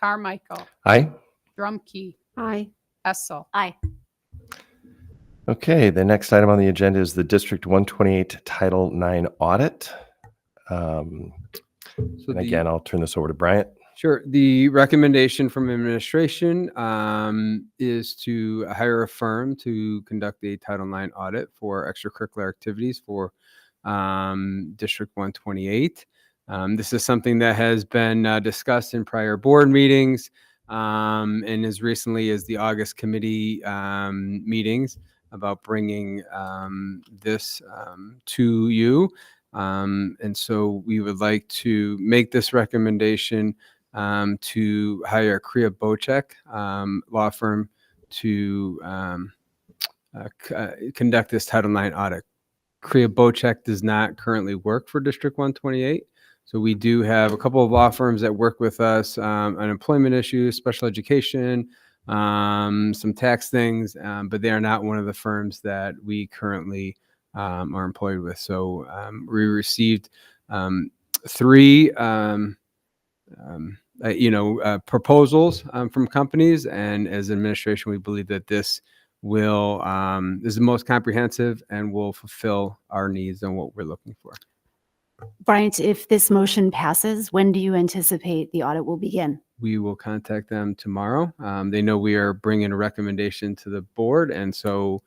Carmichael. Aye. Drumkey. Aye. Hessel. Aye. Okay, the next item on the agenda is the District 128 Title IX audit. And again, I'll turn this over to Bryant. Sure. The recommendation from administration is to hire a firm to conduct a Title IX audit for extracurricular activities for District 128. This is something that has been discussed in prior board meetings and as recently as the August committee meetings about bringing this to you. And so we would like to make this recommendation to hire Kriya Bocek law firm to conduct this Title IX audit. Kriya Bocek does not currently work for District 128. So we do have a couple of law firms that work with us on employment issues, special education, some tax things, but they are not one of the firms that we currently are employed with. So we received three proposals from companies, and as administration, we believe that this will is the most comprehensive and will fulfill our needs and what we're looking for. Bryant, if this motion passes, when do you anticipate the audit will begin? We will contact them tomorrow. They know we are bringing a recommendation to the board, and so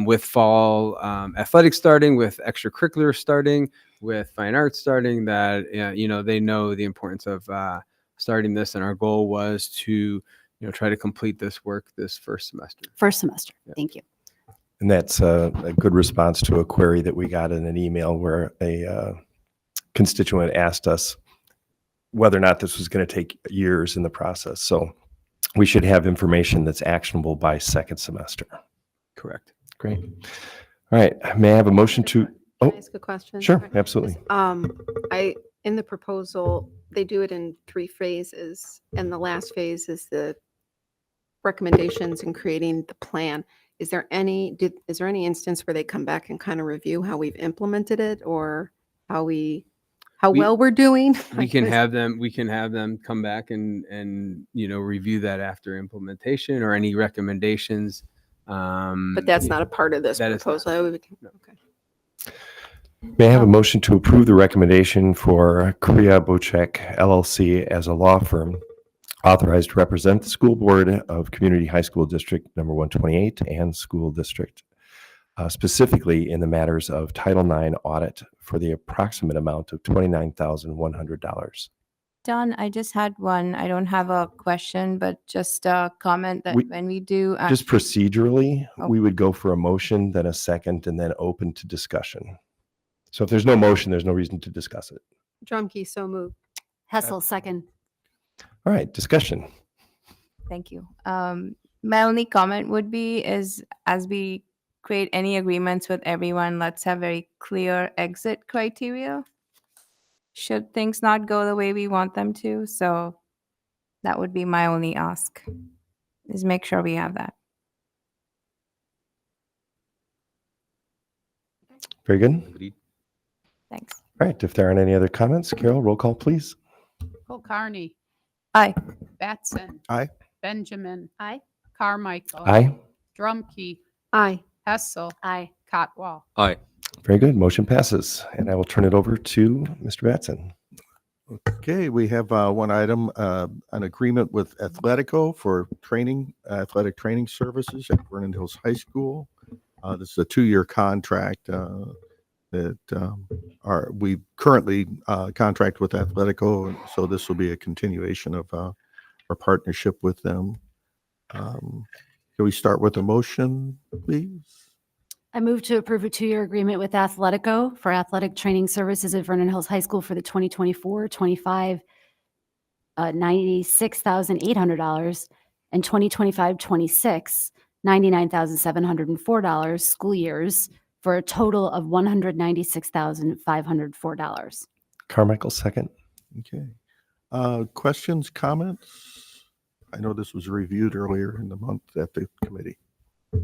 with fall athletics starting, with extracurricular starting, with fine arts starting, that they know the importance of starting this, and our goal was to try to complete this work this first semester. First semester. Yeah. Thank you. And that's a good response to a query that we got in an email where a constituent asked us whether or not this was going to take years in the process. So we should have information that's actionable by second semester. Correct. Great. All right. May I have a motion to? Can I ask a question? Sure, absolutely. In the proposal, they do it in 3 phases, and the last phase is the recommendations and creating the plan. Is there any instance where they come back and kind of review how we've implemented it, or how well we're doing? We can have them come back and review that after implementation or any recommendations. But that's not a part of this proposal. No. Okay. May I have a motion to approve the recommendation for Korea Bocek LLC as a law firm authorized to represent the school board of Community High School District number 128 and school district, specifically in the matters of Title IX audit for the approximate amount of $29,100. Don, I just had one. I don't have a question, but just a comment that We- when we do. Just procedurally, Oh. we would go for a motion, then a second, and then open to discussion. So if there's no motion, there's no reason to discuss it. Drumkey, so moved. Hessel, second. All right, discussion. Thank you. My only comment would be is as we create any agreements with everyone, let's have very clear exit criteria. Should things not go the way we want them to. So that would be my only ask, is make sure we have that. Very good. Thanks. All right, if there aren't any other comments, Carol, roll call, please. Kulkarni. Aye. Batson. Aye. Benjamin. Aye. Carmichael. Aye. Drumkey. Aye. Hessel. Aye. Cotwall. Aye. Very good. Motion passes. And I will turn it over to Mr. Batson. Okay, we have one item, an agreement with Athletico for athletic training services at Vernon Hills High School. This is a 2-year contract that we currently contract with Athletico, and so this will be a continuation of our partnership with them. Can we start with a motion, please? I move to approve a 2-year agreement with Athletico for athletic training services at Vernon Hills High School for the 2024-25 $96,800 and 2025-26 $99,704 school years for a total of $196,504. Carmichael, second. Okay. Questions, comments? I know this was reviewed earlier in the month at the committee.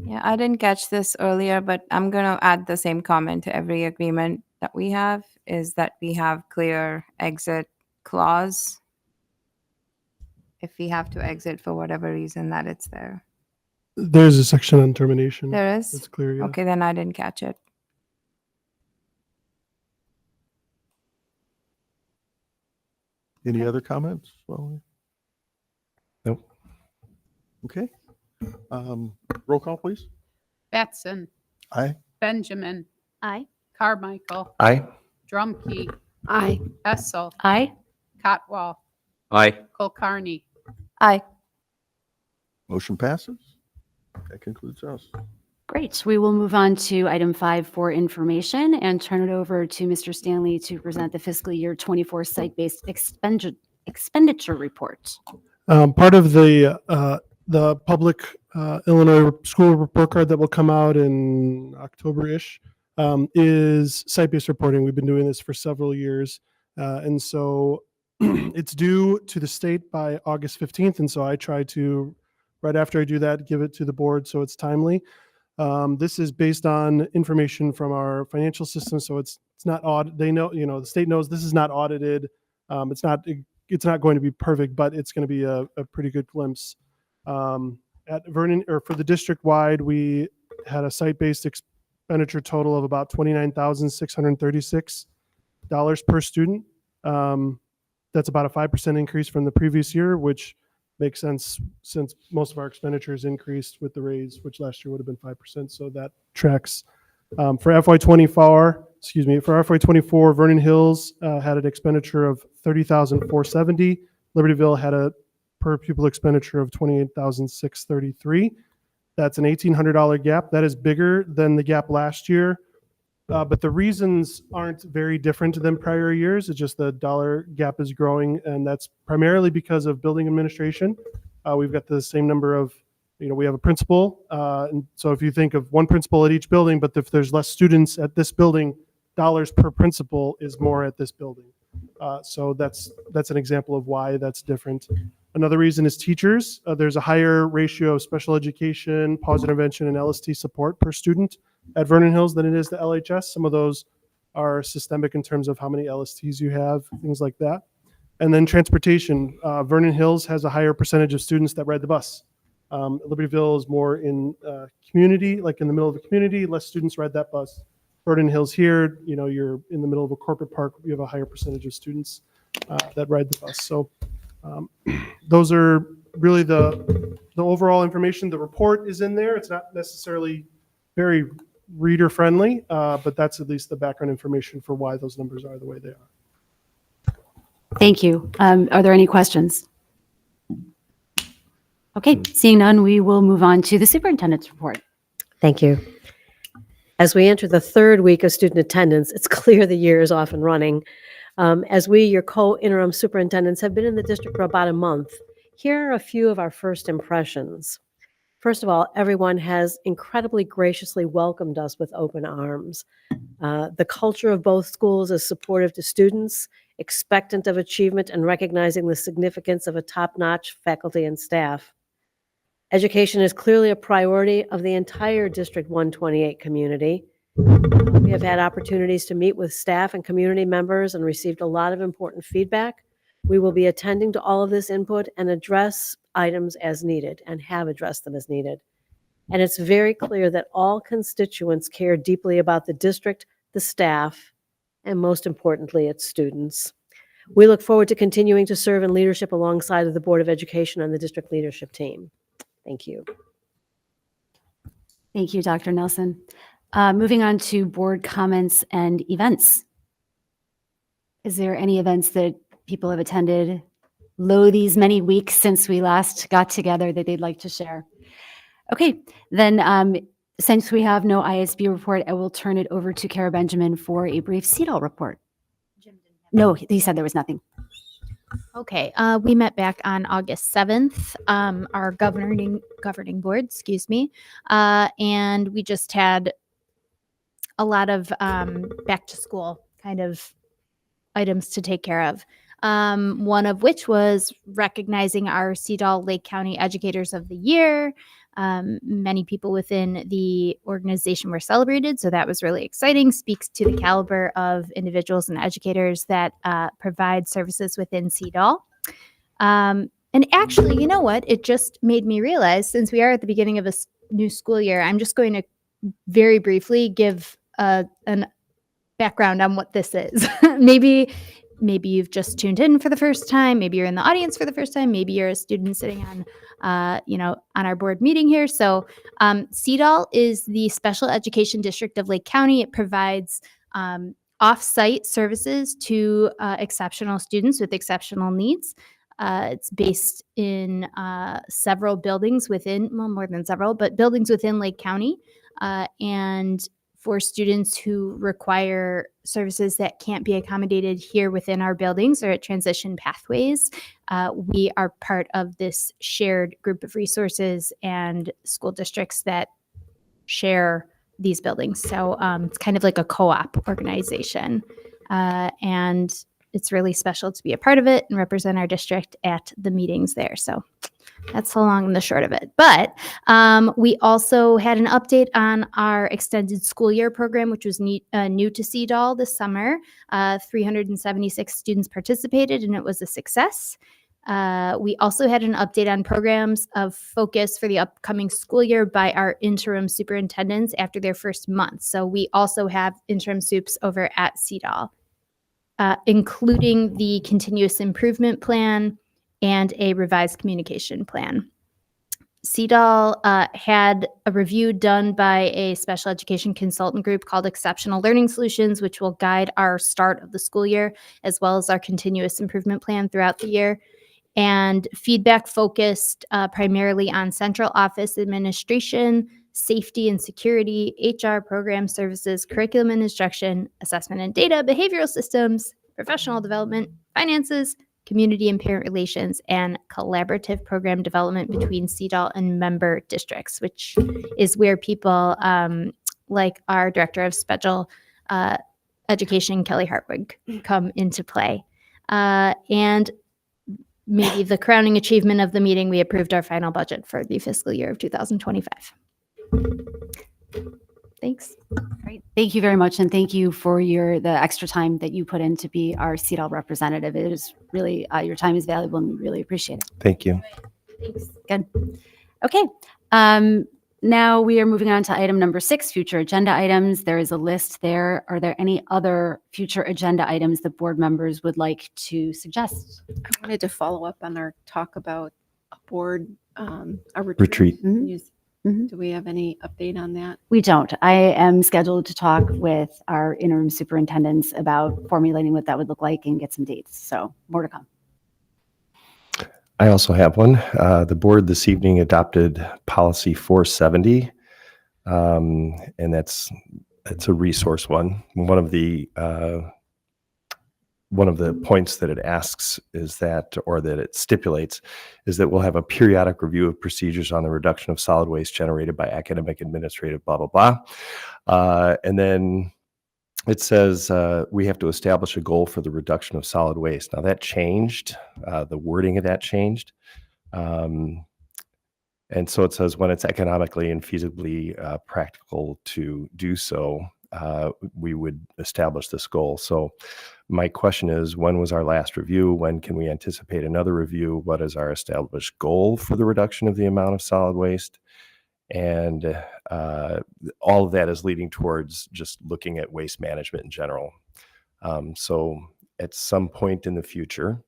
Yeah, I didn't catch this earlier, but I'm going to add the same comment to every agreement that we have, is that we have clear exit clause. If we have to exit for whatever reason, that it's there. There's a section on termination. There is? It's clear, yeah. Okay, then I didn't catch it. Any other comments? Well, nope. Okay. Roll call, please. Batson. Aye. Benjamin. Aye. Carmichael. Aye. Drumkey. Aye. Hessel. Aye. Cotwall. Aye. Kulkarni. Aye. Motion passes. That concludes us. Great. We will move on to item 5 for information and turn it over to Mr. Stanley to present the fiscal year 24 site-based expenditure report. Part of the public Illinois school report card that will come out in October-ish is site-based reporting. We've been doing this for several years. And so it's due to the state by August 15th. And so I try to, right after I do that, give it to the board so it's timely. This is based on information from our financial system. So it's not audit. They know, the state knows this is not audited. It's not going to be perfect, but it's going to be a pretty good glimpse. At Vernon, or for the district wide, we had a site-based expenditure total of about $29,636 per student. That's about a 5% increase from the previous year, which makes sense since most of our expenditures increased with the raise, which last year would have been 5%. So that tracks. For FY24, Vernon Hills had an expenditure of $30,470. Libertyville had a per pupil expenditure of $28,633. That's an $1,800 gap. That is bigger than the gap last year. But the reasons aren't very different than prior years. It's just the dollar gap is growing, and that's primarily because of building administration. We've got the same number of, we have a principal. And so if you think of one principal at each building, but if there's less students at this building, dollars per principal is more at this building. So that's an example of why that's different. Another reason is teachers. There's a higher ratio of special education, pause intervention, and LST support per student at Vernon Hills than it is the LHS. Some of those are systemic in terms of how many LSTs you have, things like that. And then transportation. Vernon Hills has a higher percentage of students that ride the bus. Libertyville is more in community, like in the middle of the community, less students ride that bus. Vernon Hills here, you're in the middle of a corporate park, you have a higher percentage of students that ride the bus. So those are really the overall information. The report is in there. It's not necessarily very reader friendly, but that's at least the background information for why those numbers are the way they are. Thank you. Are there any questions? Okay, seeing none, we will move on to the superintendent's report. Thank you. As we enter the third week of student attendance, it's clear the year is off and running. As we, your co-interim superintendents, have been in the district for about a month, here are a few of our first impressions. First of all, everyone has incredibly graciously welcomed us with open arms. The culture of both schools is supportive to students, expectant of achievement, and recognizing the significance of a top-notch faculty and staff. Education is clearly a priority of the entire District 128 community. We have had opportunities to meet with staff and community members and received a lot of important feedback. We will be attending to all of this input and address items as needed and have addressed them as needed. And it's very clear that all constituents care deeply about the district, the staff, and most importantly, its students. We look forward to continuing to serve in leadership alongside of the Board of Education and the district leadership team. Thank you. Thank you, Dr. Nelson. Moving on to board comments and events. Is there any events that people have attended these many weeks since we last got together that they'd like to share? Okay, then since we have no ISB report, I will turn it over to Kara Benjamin for a brief CEDAL report. No, he said there was nothing. Okay, we met back on August 7th, our governing board, excuse me, and we just had a lot of back to school kind of items to take care of. One of which was recognizing our CEDAL Lake County Educators of the Year. Many people within the organization were celebrated, so that was really exciting. Speaks to the caliber of individuals and educators that provide services within CEDAL. And actually, you know what? It just made me realize, since we are at the beginning of a new school year, I'm just going to very briefly give an background on what this is. Maybe you've just tuned in for the first time. Maybe you're in the audience for the first time. Maybe you're a student sitting on our board meeting here. So CEDAL is the Special Education District of Lake County. It provides off-site services to exceptional students with exceptional needs. It's based in several buildings within, well, more than several, but buildings within Lake County. And for students who require services that can't be accommodated here within our buildings or at transition pathways, we are part of this shared group of resources and school districts that share these buildings. So it's kind of like a co-op organization. And it's really special to be a part of it and represent our district at the meetings there. So that's the long and the short of it. But we also had an update on our extended school year program, which was new to CEDAL this summer. 376 students participated, and it was a success. We also had an update on programs of focus for the upcoming school year by our interim superintendents after their first month. So we also have interim soups over at CEDAL, including the continuous improvement plan and a revised communication plan. CEDAL had a review done by a special education consultant group called Exceptional Learning Solutions, which will guide our start of the school year, as well as our continuous improvement plan throughout the year. And feedback focused primarily on central office administration, safety and security, HR program services, curriculum and instruction, assessment and data, behavioral systems, professional development, finances, community and parent relations, and collaborative program development between CEDAL and member districts, which is where people like our Director of Special Education, Kelly Hartwig, come into play. And maybe the crowning achievement of the meeting, we approved our final budget for the fiscal year of 2025. Thanks. Great. Thank you very much. And thank you for the extra time that you put in to be our CEDAL representative. It is really, your time is valuable and we really appreciate it. Thank you. Thanks. Good. Okay. Now we are moving on to item number 6, future agenda items. There is a list there. Are there any other future agenda items that board members would like to suggest? I wanted to follow up on our talk about a board, a Retreat. Can you Do we have any update on that? We don't. I am scheduled to talk with our interim superintendents about formulating what that would look like and get some dates. So more to come. I also have one. The board this evening adopted policy 470, and it's a resource one. One of the points that it asks is that, or that it stipulates, is that we'll have a periodic review of procedures on the reduction of solid waste generated by academic, administrative, blah, blah, blah. And then it says we have to establish a goal for the reduction of solid waste. Now that changed, the wording of that changed. And so it says when it's economically and feasibly practical to do so, we would establish this goal. So my question is, when was our last review? When can we anticipate another review? What is our established goal for the reduction of the amount of solid waste? And all of that is leading towards just looking at waste management in general. So at some point in the future,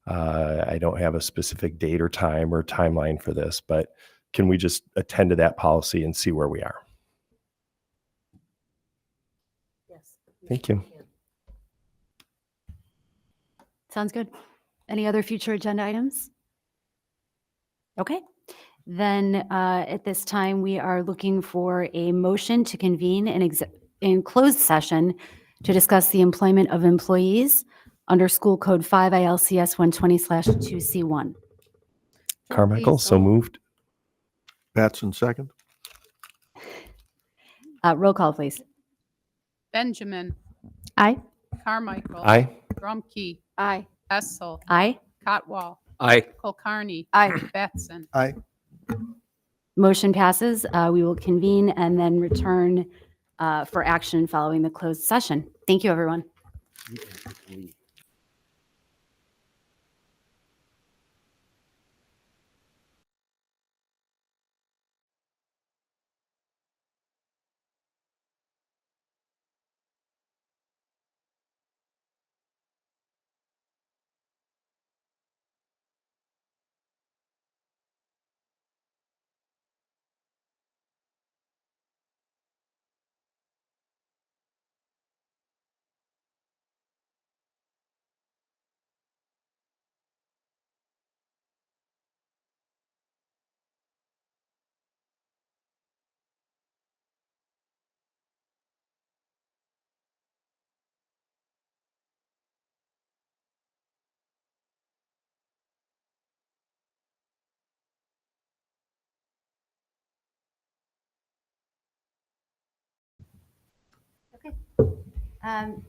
I don't have a specific date or time or timeline for this, but can we just attend to that policy and see where we are? Thank you. Sounds good. Any other future agenda items? Okay. Then at this time, we are looking for a motion to convene in closed session to discuss the employment of employees under School Code 5 ILCS 120/2C1. Carmichael, so moved. Batson, second. Roll call, please. Benjamin. Aye. Carmichael. Aye. Drumkey. Aye. Hessel. Aye. Cotwall. Aye. Kulkarni. Aye. Batson. Aye. Motion passes. We will convene and then return for action following the closed session. Thank you, everyone.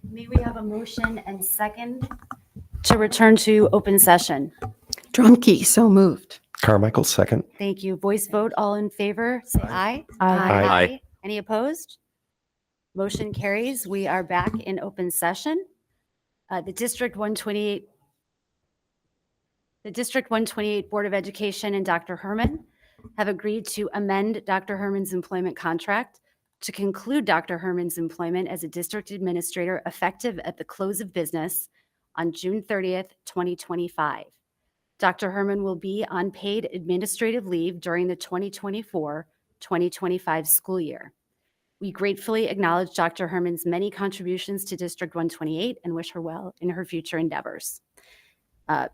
May we have a motion and second to return to open session? Drumkey, so moved. Carmichael, second. Thank you. Voice vote. All in favor, say aye. Aye. Aye. Any opposed? Motion carries. We are back in open session. The District 128 Board of Education and Dr. Herman have agreed to amend Dr. Herman's employment contract to conclude Dr. Herman's employment as a district administrator effective at the close of business on June 30th, 2025. Dr. Herman will be on paid administrative leave during the 2024-2025 school year. We gratefully acknowledge Dr. Herman's many contributions to District 128 and wish her well in her future endeavors.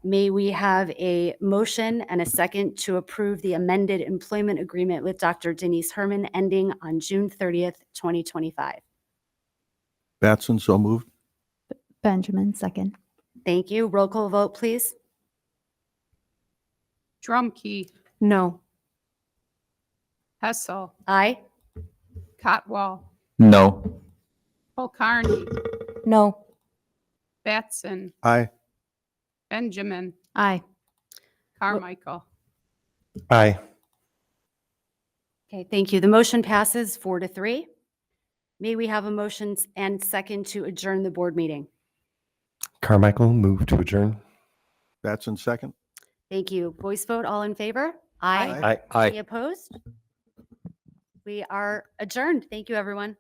May we have a motion and a second to approve the amended employment agreement with Dr. Denise Herman ending on June 30th, 2025. Batson, so moved. Benjamin, second. Thank you. Roll call vote, please. Drumkey. No. Hessel. Aye. Cotwall. No. Kulkarni. No. Batson. Aye. Benjamin. Aye. Carmichael. Aye. Okay, thank you. The motion passes 4-3. May we have a motion and second to adjourn the board meeting? Carmichael, move to adjourn. Batson, second. Thank you. Voice vote, all in favor? Aye. Aye. Aye. Any opposed? We are adjourned. Thank you, everyone.